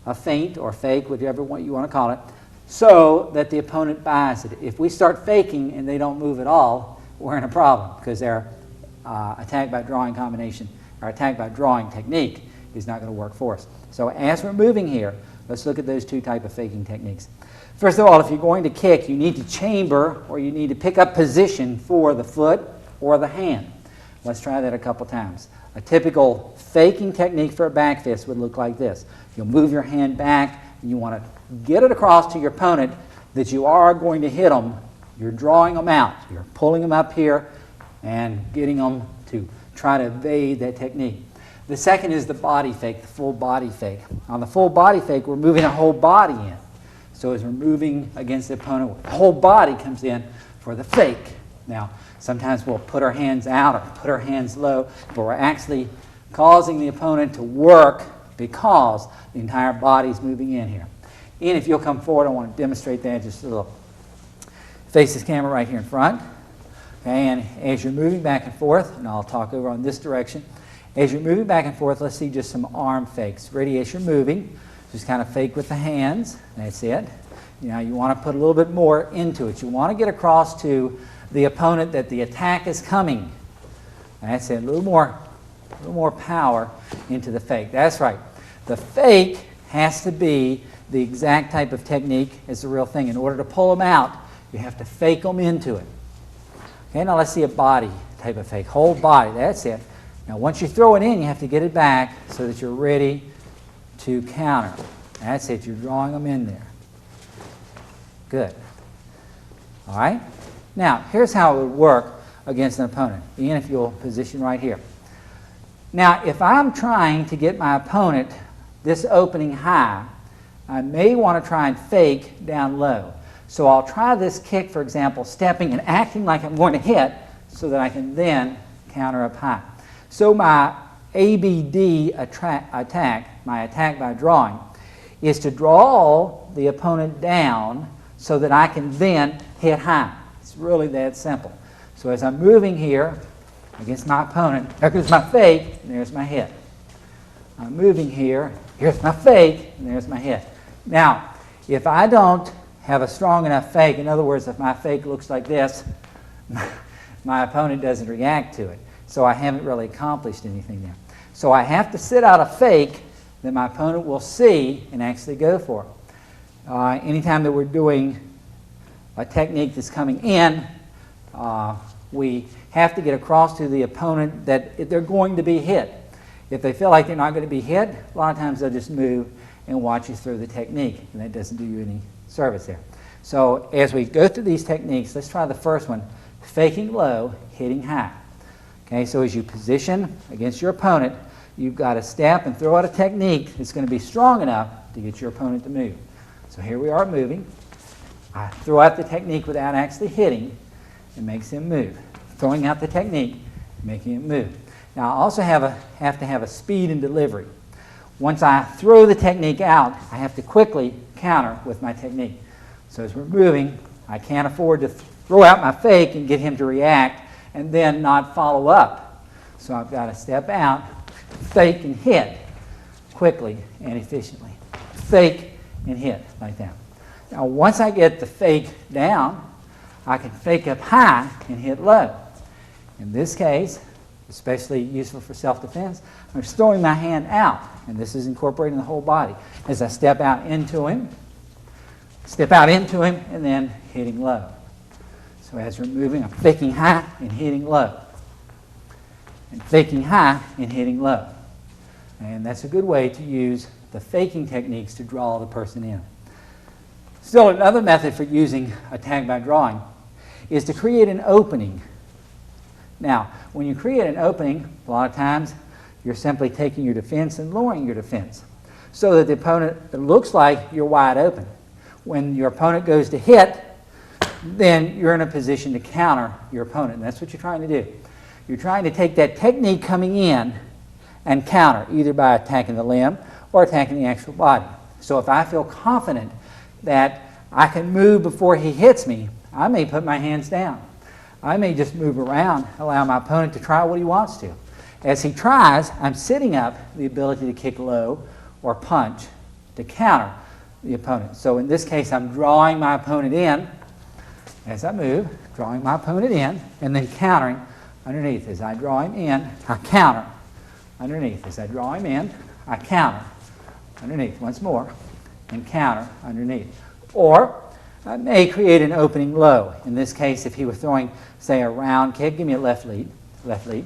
S1: a feint or fake, whatever you want to call it, so that the opponent buys it. If we start faking and they don't move at all, we're in a problem, because their attack by drawing combination, or attack by drawing technique, is not going to work for us. So as we're moving here, let's look at those 2 types of faking techniques. First of all, if you're going to kick, you need to chamber, or you need to pick up position for the foot or the hand. Let's try that a couple times. A typical faking technique for a back fist would look like this. You'll move your hand back, and you want to get it across to your opponent that you are going to hit them. You're drawing them out. You're pulling them up here and getting them to try to evade that technique. The second is the body fake, the full body fake. On the full body fake, we're moving our whole body in. So as we're moving against the opponent, the whole body comes in for the fake. Now, sometimes we'll put our hands out or put our hands low, but we're actually causing the opponent to work because the entire body is moving in here. Ian, if you'll come forward, I want to demonstrate that. Just a little. Face this camera right here in front. Okay, and as you're moving back and forth, and I'll talk over on this direction, as you're moving back and forth, let's see just some arm fakes. Ready as you're moving, just kind of fake with the hands. That's it. Now you want to put a little bit more into it. You want to get across to the opponent that the attack is coming. That's it. A little more power into the fake. That's right. The fake has to be the exact type of technique as the real thing. In order to pull them out, you have to fake them into it. Okay, now let's see a body type of fake. Whole body. That's it. Now, once you throw it in, you have to get it back so that you're ready to counter. That's it. You're drawing them in there. Good. All right? Now, here's how it would work against an opponent. Ian, if you'll position right here. Now, if I'm trying to get my opponent this opening high, I may want to try and fake down low. So I'll try this kick, for example, stepping and acting like I'm going to hit so that I can then counter up high. So my ABD attack, my attack by drawing, is to draw the opponent down so that I can then hit high. It's really that simple. So as I'm moving here against my opponent, there's my fake, and there's my hit. I'm moving here, here's my fake, and there's my hit. Now, if I don't have a strong enough fake, in other words, if my fake looks like this, my opponent doesn't react to it. So I haven't really accomplished anything there. So I have to sit out a fake that my opponent will see and actually go for. Anytime that we're doing a technique that's coming in, we have to get across to the opponent that they're going to be hit. If they feel like they're not going to be hit, a lot of times they'll just move and watch you through the technique, and that doesn't do you any service there. So as we go through these techniques, let's try the first one, faking low, hitting high. Okay, so as you position against your opponent, you've got to step and throw out a technique that's going to be strong enough to get your opponent to move. So here we are moving. I throw out the technique without actually hitting. It makes him move. Throwing out the technique, making him move. Now I also have to have a speed and delivery. Once I throw the technique out, I have to quickly counter with my technique. So as we're moving, I can't afford to throw out my fake and get him to react and then not follow up. So I've got to step out, fake and hit quickly and efficiently. Fake and hit like that. Now once I get the fake down, I can fake up high and hit low. In this case, especially useful for self-defense, I'm just throwing my hand out, and this is incorporating the whole body. As I step out into him, and then hitting low. So as we're moving, I'm faking high and hitting low. And faking high and hitting low. And that's a good way to use the faking techniques to draw the person in. Still, another method for using attack by drawing is to create an opening. Now, when you create an opening, a lot of times you're simply taking your defense and lowering your defense so that the opponent, it looks like you're wide open. When your opponent goes to hit, then you're in a position to counter your opponent. And that's what you're trying to do. You're trying to take that technique coming in and counter, either by attacking the limb or attacking the actual body. So if I feel confident that I can move before he hits me, I may put my hands down. I may just move around, allow my opponent to try what he wants to. As he tries, I'm setting up the ability to kick low or punch to counter the opponent. So in this case, I'm drawing my opponent in as I move, drawing my opponent in, and then countering underneath. As I draw him in, I counter underneath. As I draw him in, I counter underneath once more, and counter underneath. Or I may create an opening low. In this case, if he were throwing, say, a round kick, give me a left lead. If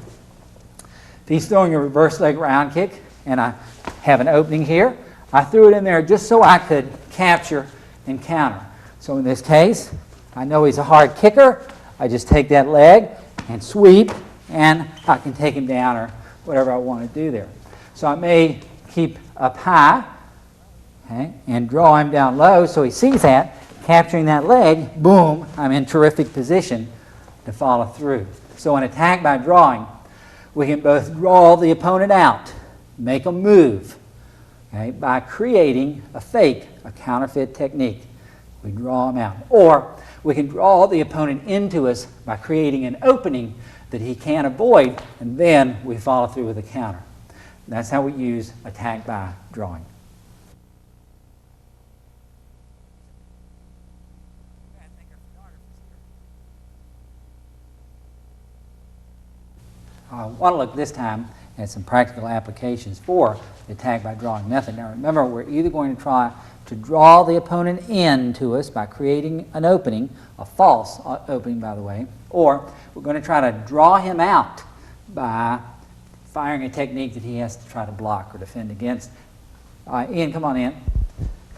S1: he's throwing a reverse leg round kick, and I have an opening here, I threw it in there just so I could capture and counter. So in this case, I know he's a hard kicker. I just take that leg and sweep, and I can take him down or whatever I want to do there. So I may keep up high, okay, and draw him down low so he sees that. Capturing that leg, boom, I'm in terrific position to follow through. So in attack by drawing, we can both draw the opponent out, make them move, okay, by creating a fake, a counterfeit technique. We draw them out. Or we can draw the opponent into us by creating an opening that he can't avoid, and then we follow through with a counter. That's how we use attack by drawing. I want to look this time at some practical applications for the attack by drawing method. Now remember, we're either going to try to draw the opponent into us by creating an opening, a false opening by the way, or we're going to try to draw him out by firing a technique that he has to try to block or defend against. Ian, come on in,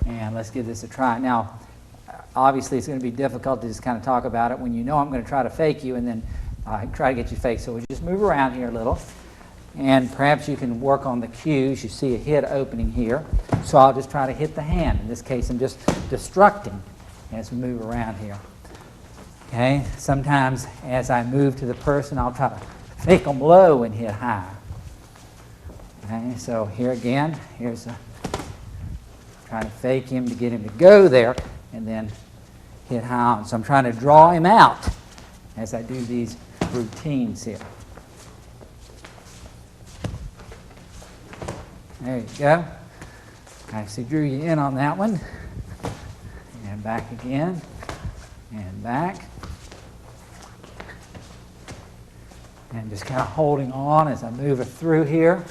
S1: and let's give this a try. Now, obviously it's going to be difficult to just kind of talk about it when you know I'm going to try to fake you and then try to get you fake. So we just move around here a little, and perhaps you can work on the cues. You see a hit opening here, so I'll just try to hit the hand. In this case, I'm just destructing as we move around here. Okay, sometimes as I move to the person, I'll try to fake them low and hit high. Okay, so here again, trying to fake him to get him to go there, and then hit high on. So I'm trying to draw him out as I do these routines here. There you go. I actually drew you in on that one. And back again. And back. And just kind of holding on as I move it through here.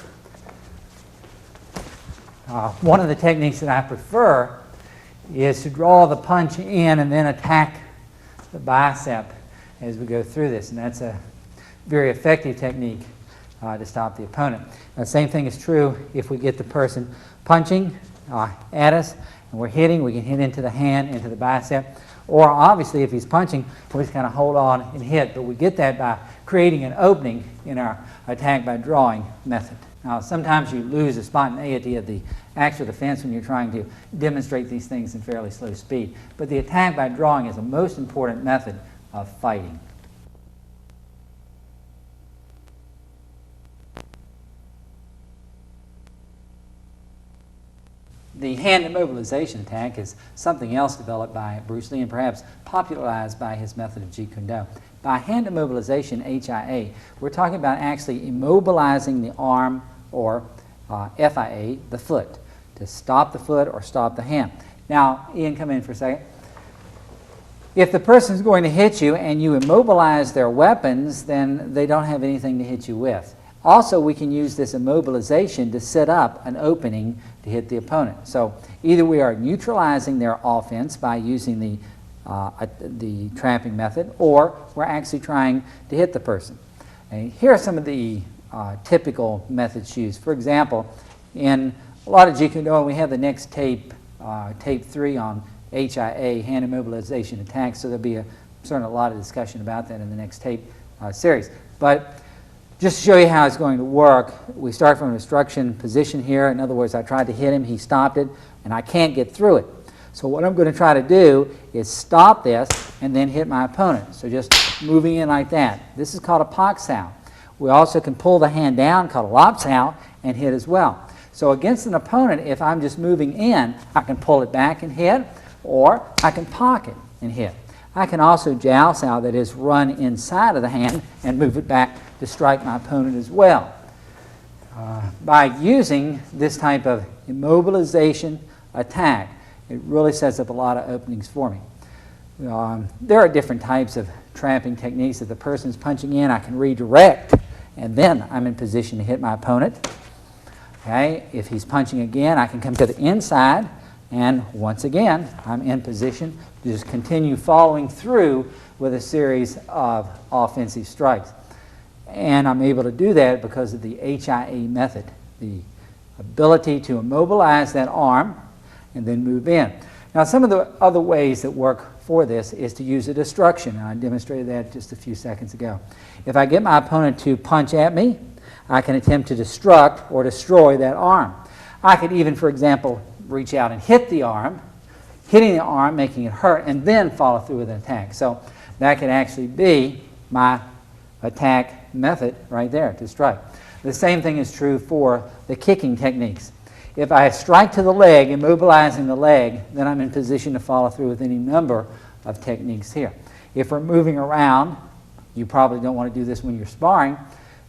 S1: One of the techniques that I prefer is to draw the punch in and then attack the bicep as we go through this, and that's a very effective technique to stop the opponent. Now, the same thing is true if we get the person punching at us and we're hitting. We can hit into the hand, into the bicep, or obviously if he's punching, we just kind of hold on and hit, but we get that by creating an opening in our attack by drawing method. Now, sometimes you lose the spontaneity of the actual defense when you're trying to demonstrate these things in fairly slow speed, but the attack by drawing is the most important method of fighting. The hand immobilization attack is something else developed by Bruce Lee and perhaps popularized by his method of Jeet Kune. By hand immobilization, HIA, we're talking about actually immobilizing the arm, or FIA, the foot, to stop the foot or stop the hand. Now, Ian, come in for a second. If the person is going to hit you and you immobilize their weapons, then they don't have anything to hit you with. Also, we can use this immobilization to set up an opening to hit the opponent. So either we are neutralizing their offense by using the trapping method, or we're actually trying to hit the person. And here are some of the typical methods used. For example, in a lot of Jeet Kune, we have the next tape, tape 3 on HIA, hand immobilization attacks, so there'll be certainly a lot of discussion about that in the next tape series. But just to show you how it's going to work, we start from an obstruction position here. In other words, I tried to hit him, he stopped it, and I can't get through it. So what I'm going to try to do is stop this and then hit my opponent. So just moving in like that. This is called a pak sao. We also can pull the hand down, called a lop sao, and hit as well. So against an opponent, if I'm just moving in, I can pull it back and hit, or I can pocket and hit. I can also jiao sao, that is, run inside of the hand and move it back to strike my opponent as well. By using this type of immobilization attack, it really sets up a lot of openings for me. There are different types of trapping techniques. If the person's punching in, I can redirect, and then I'm in position to hit my opponent. Okay? If he's punching again, I can come to the inside, and once again, I'm in position to just continue following through with a series of offensive strikes. And I'm able to do that because of the HIA method, the ability to immobilize that arm and then move in. Now, some of the other ways that work for this is to use a destruction, and I demonstrated that just a few seconds ago. If I get my opponent to punch at me, I can attempt to destruct or destroy that arm. I could even, for example, reach out and hit the arm, hitting the arm, making it hurt, and then follow through with an attack. So that could actually be my attack method right there, to strike. The same thing is true for the kicking techniques. If I strike to the leg, immobilizing the leg, then I'm in position to follow through with any number of techniques here. If we're moving around, you probably don't want to do this when you're sparring,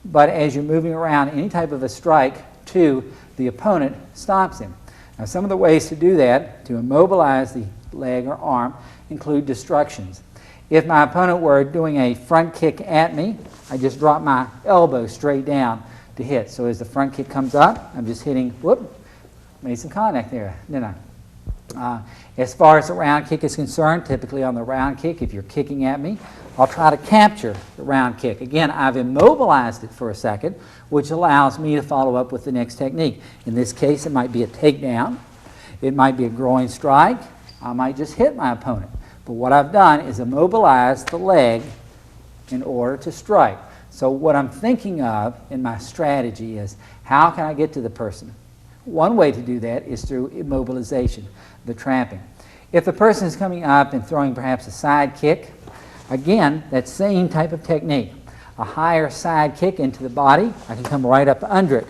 S1: but as you're moving around, any type of a strike to the opponent stops him. Now, some of the ways to do that, to immobilize the leg or arm, include destructions. If my opponent were doing a front kick at me, I just drop my elbow straight down to hit. So as the front kick comes up, I'm just hitting, whoop, made some contact there, didn't I? As far as the round kick is concerned, typically on the round kick, if you're kicking at me, I'll try to capture the round kick. Again, I've immobilized it for a second, which allows me to follow up with the next technique. In this case, it might be a takedown. It might be a groin strike. I might just hit my opponent. But what I've done is immobilize the leg in order to strike. So what I'm thinking of in my strategy is, how can I get to the person? One way to do that is through immobilization, the trapping. If the person is coming up and throwing perhaps a side kick, again, that same type of technique. A higher side kick into the body, I can come right up under it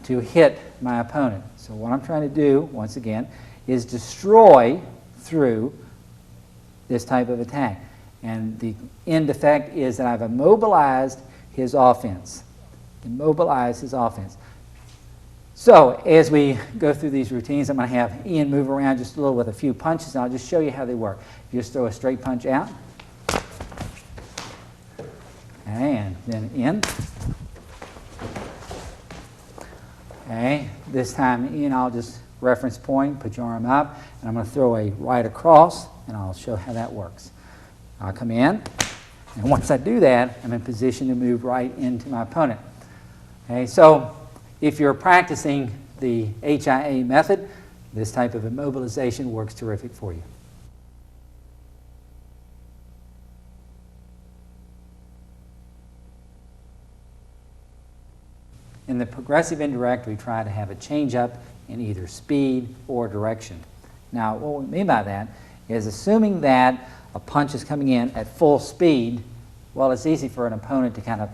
S1: to hit my opponent. So what I'm trying to do, once again, is destroy through this type of attack. And the end effect is that I've immobilized his offense. Immobilize his offense. So as we go through these routines, I'm going to have Ian move around just a little with a few punches, and I'll just show you how they work. You just throw a straight punch out, and then in. Okay, this time, Ian, I'll just reference point, put your arm up, and I'm going to throw a right across, and I'll show how that works. I'll come in, And once I do that, I'm in position to move right into my opponent. Okay, so if you're practicing the HIA method, this type of immobilization works terrific for you. In the progressive indirect, we try to have a change up in either speed or direction. Now, what we mean by that is assuming that a punch is coming in at full speed, well, it's easy for an opponent to kind of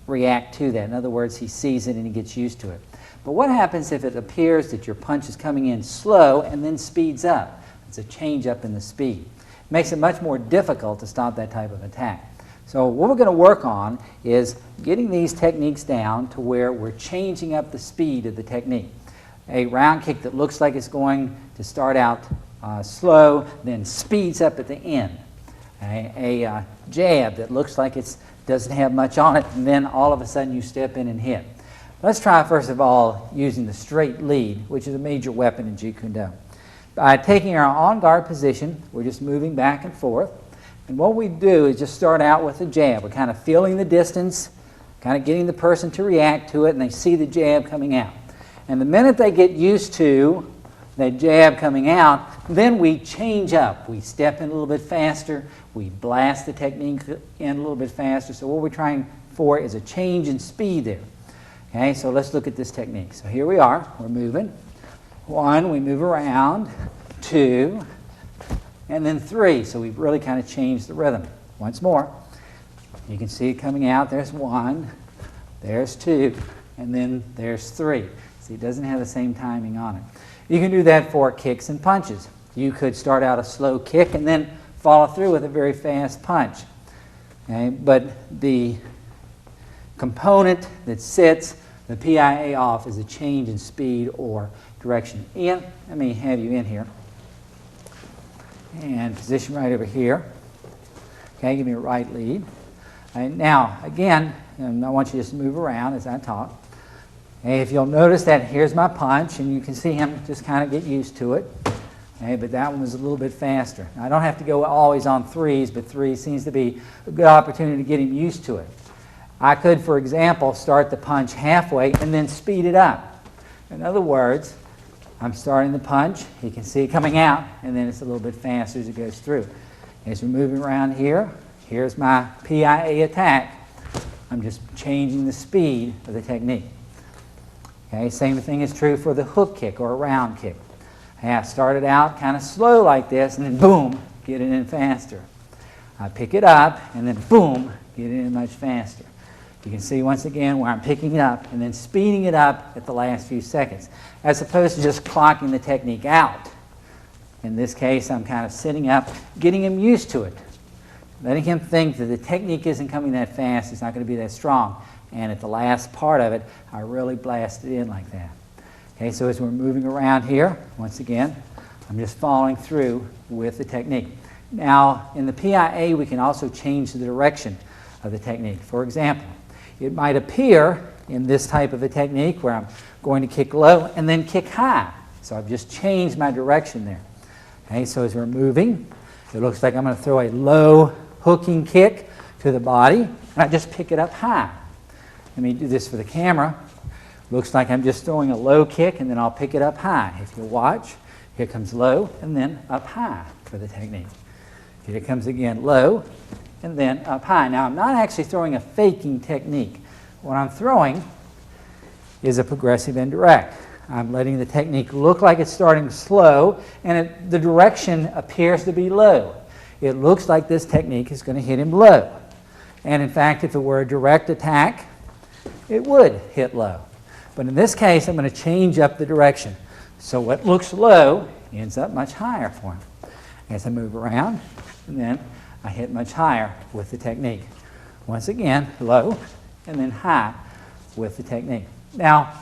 S1: react to that. In other words, he sees it and he gets used to it. But what happens if it appears that your punch is coming in slow and then speeds up? It's a change up in the speed. It makes it much more difficult to stop that type of attack. So what we're going to work on is getting these techniques down to where we're changing up the speed of the technique. A round kick that looks like it's going to start out slow, then speeds up at the end. A jab that looks like it doesn't have much on it, and then all of a sudden you step in and hit. Let's try first of all using the straight lead, which is a major weapon in Jeet Kune. By taking our on-guard position, we're just moving back and forth. And what we do is just start out with a jab. We're kind of feeling the distance, kind of getting the person to react to it, and they see the jab coming out. And the minute they get used to that jab coming out, then we change up. We step in a little bit faster. We blast the technique in a little bit faster. So what we're trying for is a change in speed there. Okay, so let's look at this technique. So here we are. We're moving. 1, we move around. 2, and then 3. So we've really kind of changed the rhythm. Once more. You can see it coming out. There's 1, there's 2, and then there's 3. See, it doesn't have the same timing on it. You can do that for kicks and punches. You could start out a slow kick and then follow through with a very fast punch. Okay? But the component that sets the PIA off is a change in speed or direction. Ian, let me have you in here. And position right over here. Okay, give me a right lead. Now, again, I want you to just move around as I talk. Okay, if you'll notice that here's my punch, and you can see him just kind of get used to it. Okay, but that one was a little bit faster. Now, I don't have to go always on 3s, but 3 seems to be a good opportunity to get him used to it. I could, for example, start the punch halfway and then speed it up. In other words, I'm starting the punch, you can see it coming out, and then it's a little bit faster as it goes through. As we're moving around here, here's my PIA attack. I'm just changing the speed of the technique. Okay, same thing is true for the hook kick or a round kick. I started out kind of slow like this, and then boom, get it in faster. I pick it up, and then boom, get it in much faster. You can see once again where I'm picking it up and then speeding it up at the last few seconds, as opposed to just clocking the technique out. In this case, I'm kind of sitting up, getting him used to it, letting him think that the technique isn't coming that fast, it's not going to be that strong. And at the last part of it, I really blast it in like that. Okay, so as we're moving around here, once again, I'm just following through with the technique. Now, in the PIA, we can also change the direction of the technique. For example, it might appear in this type of a technique where I'm going to kick low and then kick high. So I've just changed my direction there. Okay, so as we're moving, it looks like I'm going to throw a low hooking kick to the body, and I just pick it up high. Let me do this for the camera. Looks like I'm just throwing a low kick, and then I'll pick it up high. If you watch, here comes low, and then up high for the technique. Here it comes again, low, and then up high. Now, I'm not actually throwing a faking technique. What I'm throwing is a progressive indirect. I'm letting the technique look like it's starting slow, and the direction appears to be low. It looks like this technique is going to hit him low. And in fact, if it were a direct attack, it would hit low. But in this case, I'm going to change up the direction. So what looks low ends up much higher for him. As I move around, and then I hit much higher with the technique. Once again, low, and then high with the technique. Now,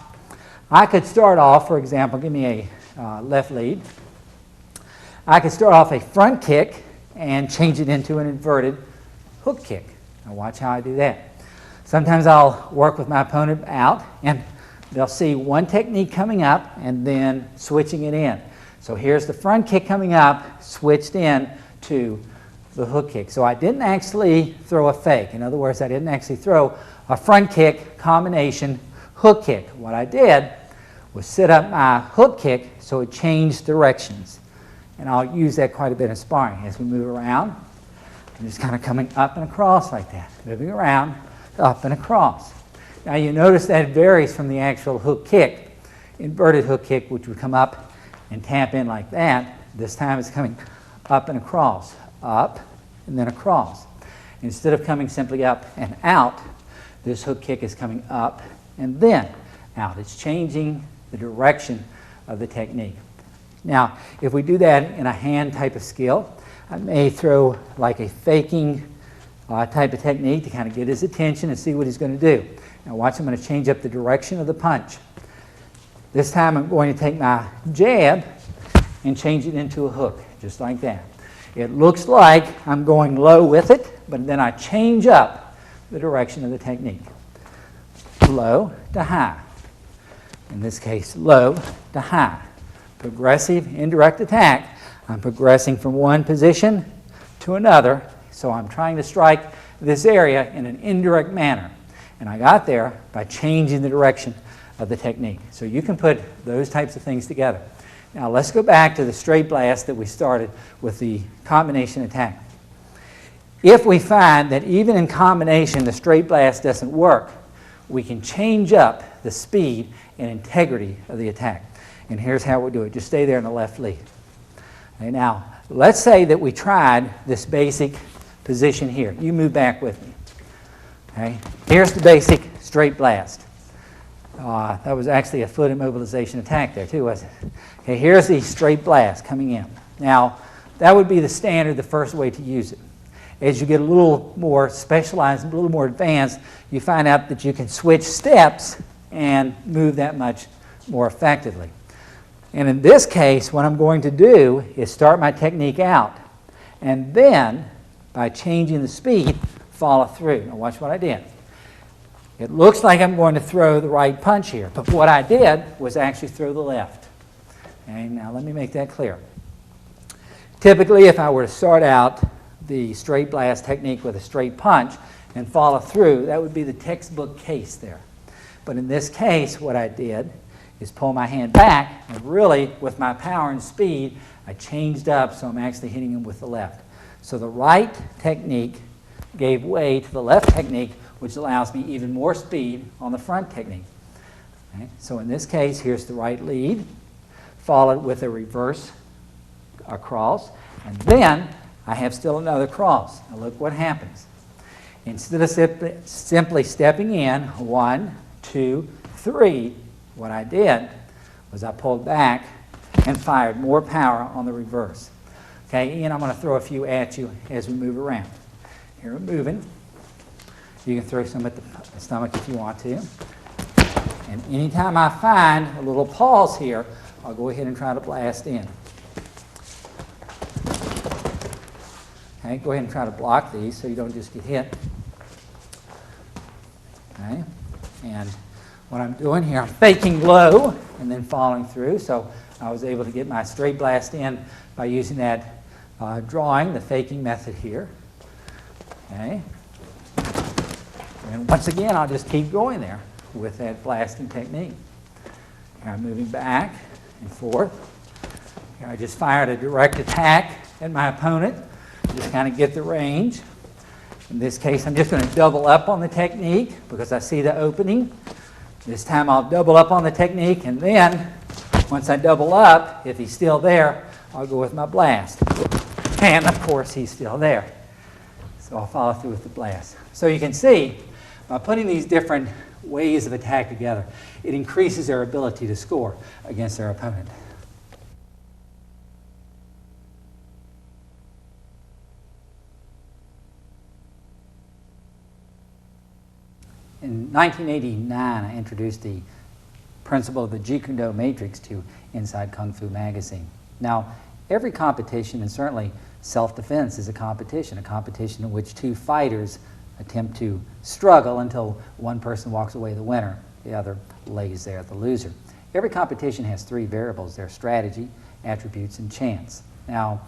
S1: I could start off, for example, give me a left lead. I could start off a front kick and change it into an inverted hook kick. Now watch how I do that. Sometimes I'll work with my opponent out, and they'll see one technique coming up and then switching it in. So here's the front kick coming up, switched in to the hook kick. So I didn't actually throw a fake. In other words, I didn't actually throw a front kick combination hook kick. What I did was set up my hook kick so it changed directions. And I'll use that quite a bit in sparring. As we move around, I'm just kind of coming up and across like that. Moving around, up and across. Now you notice that varies from the actual hook kick. Inverted hook kick, which would come up and tap in like that. This time it's coming up and across. Up and then across. Instead of coming simply up and out, this hook kick is coming up and then out. It's changing the direction of the technique. Now, if we do that in a hand type of skill, I may throw like a faking type of technique to kind of get his attention and see what he's going to do. Now watch, I'm going to change up the direction of the punch. This time I'm going to take my jab and change it into a hook, just like that. It looks like I'm going low with it, but then I change up the direction of the technique. Low to high. In this case, low to high. Progressive indirect attack. I'm progressing from one position to another, so I'm trying to strike this area in an indirect manner. And I got there by changing the direction of the technique. So you can put those types of things together. Now let's go back to the straight blast that we started with the combination attack. If we find that even in combination the straight blast doesn't work, we can change up the speed and integrity of the attack. And here's how we'll do it. Just stay there in the left lead. Okay, now, let's say that we tried this basic position here. You move back with me. Okay? Here's the basic straight blast. That was actually a foot immobilization attack there too, wasn't it? Okay, here's the straight blast coming in. Now, that would be the standard, the first way to use it. As you get a little more specialized, a little more advanced, you find out that you can switch steps and move that much more effectively. And in this case, what I'm going to do is start my technique out, and then, by changing the speed, follow through. Now watch what I did. It looks like I'm going to throw the right punch here, but what I did was actually throw the left. Okay, now let me make that clear. Typically, if I were to start out the straight blast technique with a straight punch and follow through, that would be the textbook case there. But in this case, what I did is pull my hand back, and really, with my power and speed, I changed up so I'm actually hitting him with the left. So the right technique gave way to the left technique, which allows me even more speed on the front technique. Okay? So in this case, here's the right lead, followed with a reverse cross, and then I have still another cross. Now look what happens. Instead of simply stepping in, 1, 2, 3, what I did was I pulled back and fired more power on the reverse. Okay, Ian, I'm going to throw a few at you as we move around. Here we're moving. You can throw some at the stomach if you want to. And anytime I find a little pause here, I'll go ahead and try to blast in. Okay, go ahead and try to block these so you don't just get hit. Okay, and what I'm doing here, I'm faking low and then following through. So I was able to get my straight blast in by using that drawing, the faking method here. Okay. And once again, I'll just keep going there with that blasting technique. Here I'm moving back and forth. Here I just fired a direct attack at my opponent. Just kind of get the range. In this case, I'm just going to double up on the technique because I see the opening. This time I'll double up on the technique, and then once I double up, if he's still there, I'll go with my blast. And of course, he's still there. So I'll follow through with the blast. So you can see, by putting these different ways of attack together, it increases their ability to score against their opponent. In 1989, I introduced the principle of the Jeet Kune matrix to Inside Kung Fu magazine. Now, every competition, and certainly self-defense, is a competition in which two fighters attempt to struggle until one person walks away the winner, the other lays there the loser. Every competition has three variables: their strategy, attributes, and chance. Now,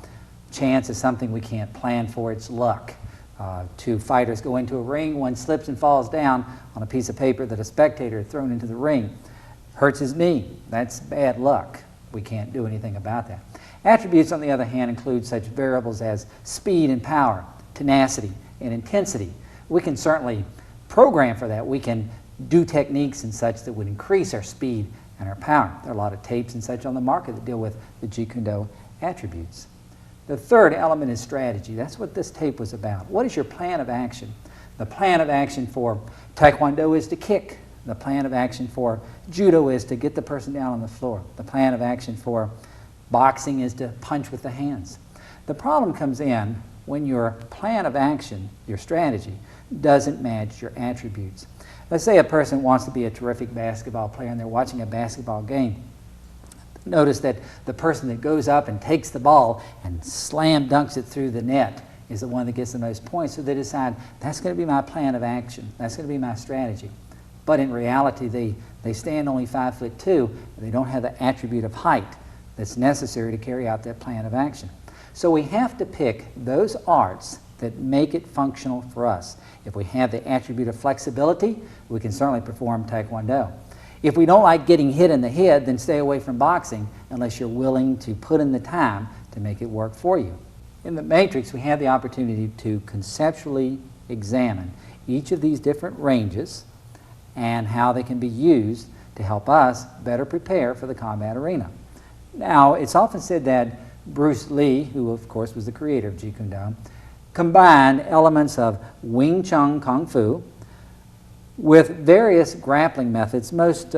S1: Chance is something we can't plan for. It's luck. Two fighters go into a ring. One slips and falls down on a piece of paper that a spectator had thrown into the ring. Hurts his knee. That's bad luck. We can't do anything about that. Attributes, on the other hand, include such variables as speed and power, tenacity and intensity. We can certainly program for that. We can do techniques and such that would increase our speed and our power. There are a lot of tapes and such on the market that deal with the Jeet Kune attributes. The third element is strategy. That's what this tape was about. What is your plan of action? The plan of action for Taekwondo is to kick. The plan of action for Judo is to get the person down on the floor. The plan of action for boxing is to punch with the hands. The problem comes in when your plan of action, your strategy, doesn't match your attributes. Let's say a person wants to be a terrific basketball player and they're watching a basketball game. Notice that the person that goes up and takes the ball and slam dunks it through the net is the one that gets the most points. So they decide, that's going to be my plan of action. That's going to be my strategy. But in reality, they stand only 5'2", and they don't have the attribute of height that's necessary to carry out that plan of action. So we have to pick those arts that make it functional for us. If we have the attribute of flexibility, we can certainly perform Taekwondo. If we don't like getting hit in the head, then stay away from boxing unless you're willing to put in the time to make it work for you. In the matrix, we have the opportunity to conceptually examine each of these different ranges and how they can be used to help us better prepare for the combat arena. Now, it's often said that Bruce Lee, who of course was the creator of Jeet Kune, combined elements of Wing Chun Kung Fu with various grappling methods, most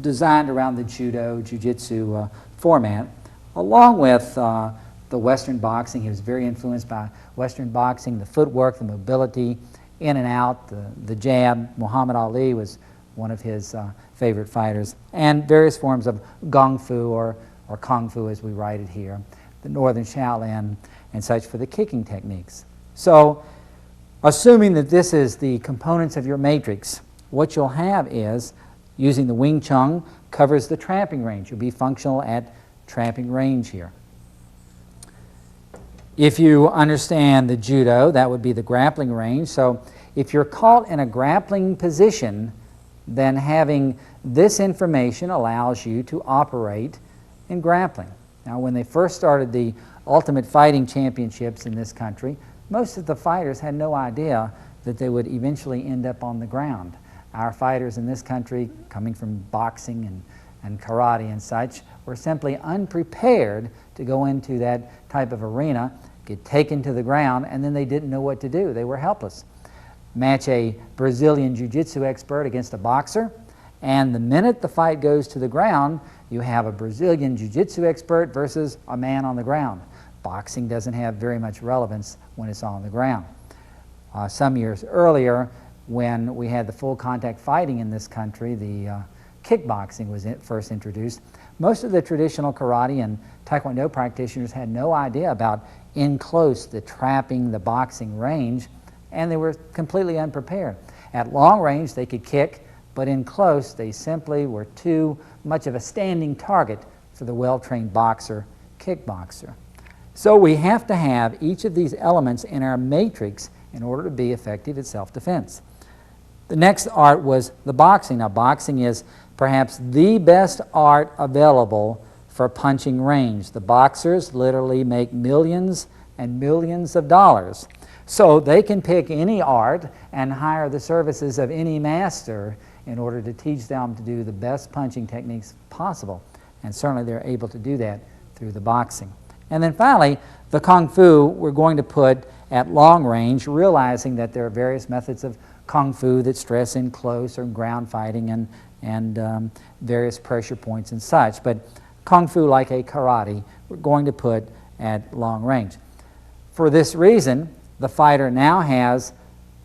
S1: designed around the Judo, Jiu-Jitsu format, along with the Western boxing. He was very influenced by Western boxing, the footwork, the mobility, in and out, the jab. Muhammad Ali was one of his favorite fighters, and various forms of Gong Fu or Kung Fu as we write it here, the Northern Shaolin and such for the kicking techniques. So, assuming that this is the components of your matrix, what you'll have is, using the Wing Chun, covers the tramping range. You'll be functional at tramping range here. If you understand the Judo, that would be the grappling range. So if you're caught in a grappling position, then having this information allows you to operate in grappling. Now, when they first started the Ultimate Fighting Championships in this country, most of the fighters had no idea that they would eventually end up on the ground. Our fighters in this country, coming from boxing and karate and such, were simply unprepared to go into that type of arena, get taken to the ground, and then they didn't know what to do. They were helpless. Match a Brazilian Jiu-Jitsu expert against a boxer, and the minute the fight goes to the ground, you have a Brazilian Jiu-Jitsu expert versus a man on the ground. Boxing doesn't have very much relevance when it's on the ground. Some years earlier, when we had the full contact fighting in this country, the kickboxing was first introduced. Most of the traditional karate and Taekwondo practitioners had no idea about in close, the trapping, the boxing range, and they were completely unprepared. At long range, they could kick, but in close, they simply were too much of a standing target for the well-trained boxer, kickboxer. So we have to have each of these elements in our matrix in order to be effective at self-defense. The next art was the boxing. Now, boxing is perhaps the best art available for punching range. The boxers literally make millions and millions of dollars. So they can pick any art and hire the services of any master in order to teach them to do the best punching techniques possible. And certainly they're able to do that through the boxing. And then finally, the Kung Fu we're going to put at long range, realizing that there are various methods of Kung Fu that stress in close or ground fighting and various pressure points and such. But Kung Fu, like a karate, we're going to put at long range. For this reason, the fighter now has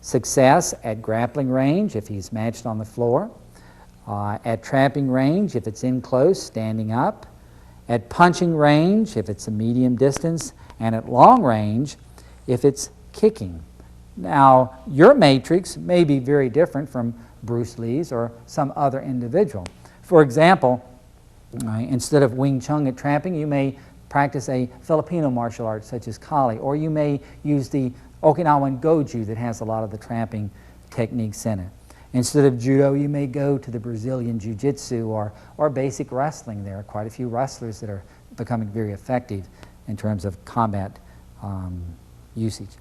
S1: success at grappling range if he's matched on the floor, at trapping range if it's in close, standing up, at punching range if it's a medium distance, and at long range if it's kicking. Now, your matrix may be very different from Bruce Lee's or some other individual. For example, instead of Wing Chun at trapping, you may practice a Filipino martial art such as Kali, or you may use the Okinawan Goju that has a lot of the tramping techniques in it. Instead of judo, you may go to the Brazilian Jiu-Jitsu or basic wrestling. There are quite a few wrestlers that are becoming very effective in terms of combat usage.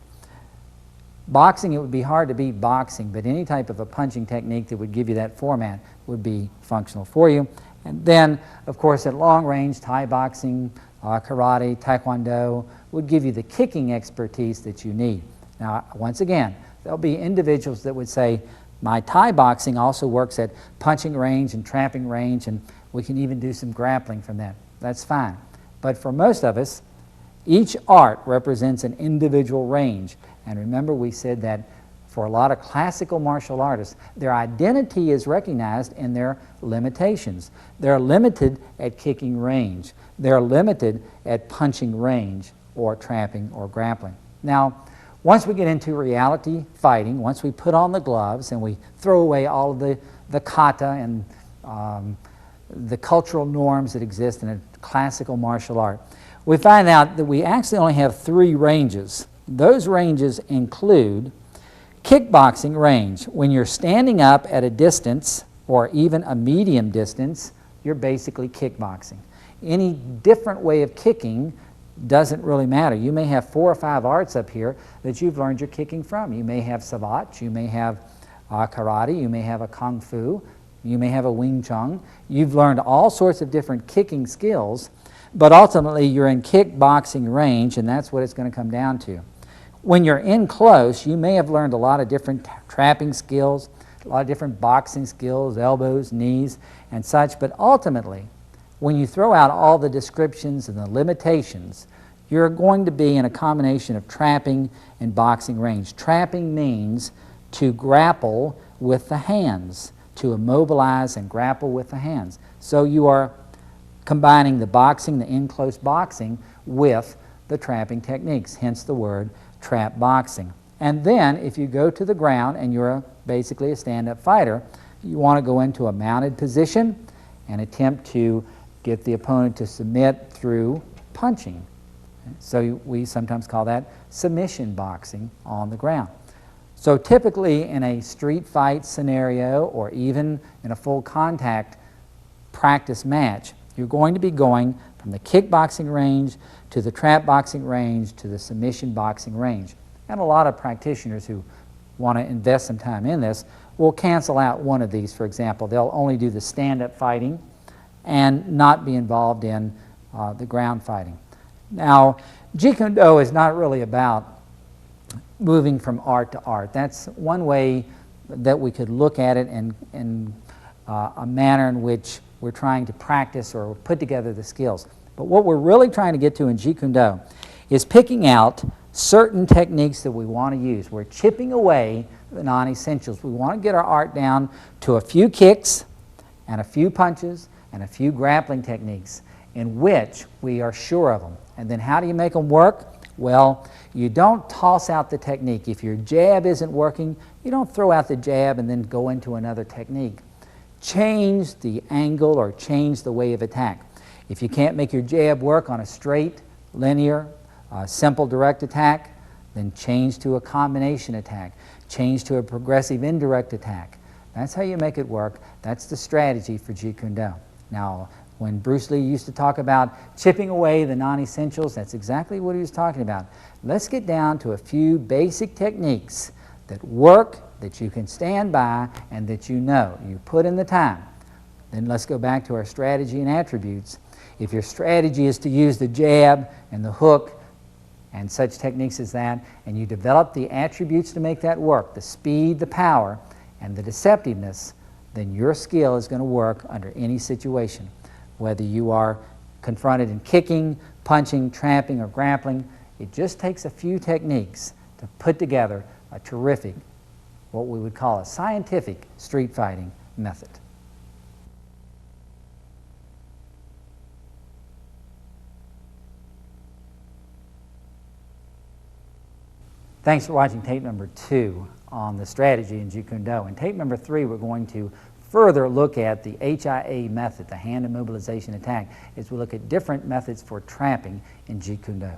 S1: Boxing, it would be hard to beat boxing, but any type of a punching technique that would give you that format would be functional for you. And then, of course, at long range, Thai boxing, karate, taekwondo would give you the kicking expertise that you need. Now, once again, there'll be individuals that would say, my Thai boxing also works at punching range and tramping range, and we can even do some grappling from that. That's fine. But for most of us, each art represents an individual range. And remember, we said that for a lot of classical martial artists, their identity is recognized in their limitations. They're limited at kicking range. They're limited at punching range or tramping or grappling. Now, once we get into reality fighting, once we put on the gloves and we throw away all of the kata and the cultural norms that exist in a classical martial art, we find out that we actually only have 3 ranges. Those ranges include kickboxing range. When you're standing up at a distance or even a medium distance, you're basically kickboxing. Any different way of kicking doesn't really matter. You may have 4 or 5 arts up here that you've learned your kicking from. You may have savate, you may have karate, you may have a kung fu, you may have a Wing Chun. You've learned all sorts of different kicking skills, but ultimately you're in kickboxing range, and that's what it's going to come down to. When you're in close, you may have learned a lot of different trapping skills, a lot of different boxing skills, elbows, knees, and such, but ultimately, when you throw out all the descriptions and the limitations, you're going to be in a combination of trapping and boxing range. Trapping means to grapple with the hands, to immobilize and grapple with the hands. So you are combining the boxing, the in-close boxing, with the trapping techniques, hence the word trap boxing. And then if you go to the ground and you're basically a stand-up fighter, you want to go into a mounted position and attempt to get the opponent to submit through punching. So we sometimes call that submission boxing on the ground. So typically in a street fight scenario or even in a full contact practice match, you're going to be going from the kickboxing range to the trap boxing range to the submission boxing range. And a lot of practitioners who want to invest some time in this will cancel out one of these. For example, they'll only do the stand-up fighting and not be involved in the ground fighting. Now, Jeet Kune Do is not really about moving from art to art. That's one way that we could look at it in a manner in which we're trying to practice or put together the skills. But what we're really trying to get to in Jeet Kune Do is picking out certain techniques that we want to use. We're chipping away the non-essentials. We want to get our art down to a few kicks and a few punches and a few grappling techniques in which we are sure of them. And then how do you make them work? Well, you don't toss out the technique. If your jab isn't working, you don't throw out the jab and then go into another technique. Change the angle or change the way of attack. If you can't make your jab work on a straight, linear, simple direct attack, then change to a combination attack. Change to a progressive indirect attack. That's how you make it work. That's the strategy for Jeet Kune Do. Now, when Bruce Lee used to talk about chipping away the non-essentials, that's exactly what he was talking about. Let's get down to a few basic techniques that work, that you can stand by, and that you know. You put in the time. Then let's go back to our strategy and attributes. If your strategy is to use the jab and the hook and such techniques as that, and you develop the attributes to make that work, the speed, the power, and the deceptiveness, then your skill is going to work under any situation. Whether you are confronted in kicking, punching, tramping, or grappling, it just takes a few techniques to put together a terrific, what we would call a scientific street fighting method. Thanks for watching tape number 2 on the strategy in Jeet Kune Do. In tape number 3, we're going to further look at the HIA method, the hand immobilization attack, as we look at different methods for trapping in Jeet Kune Do.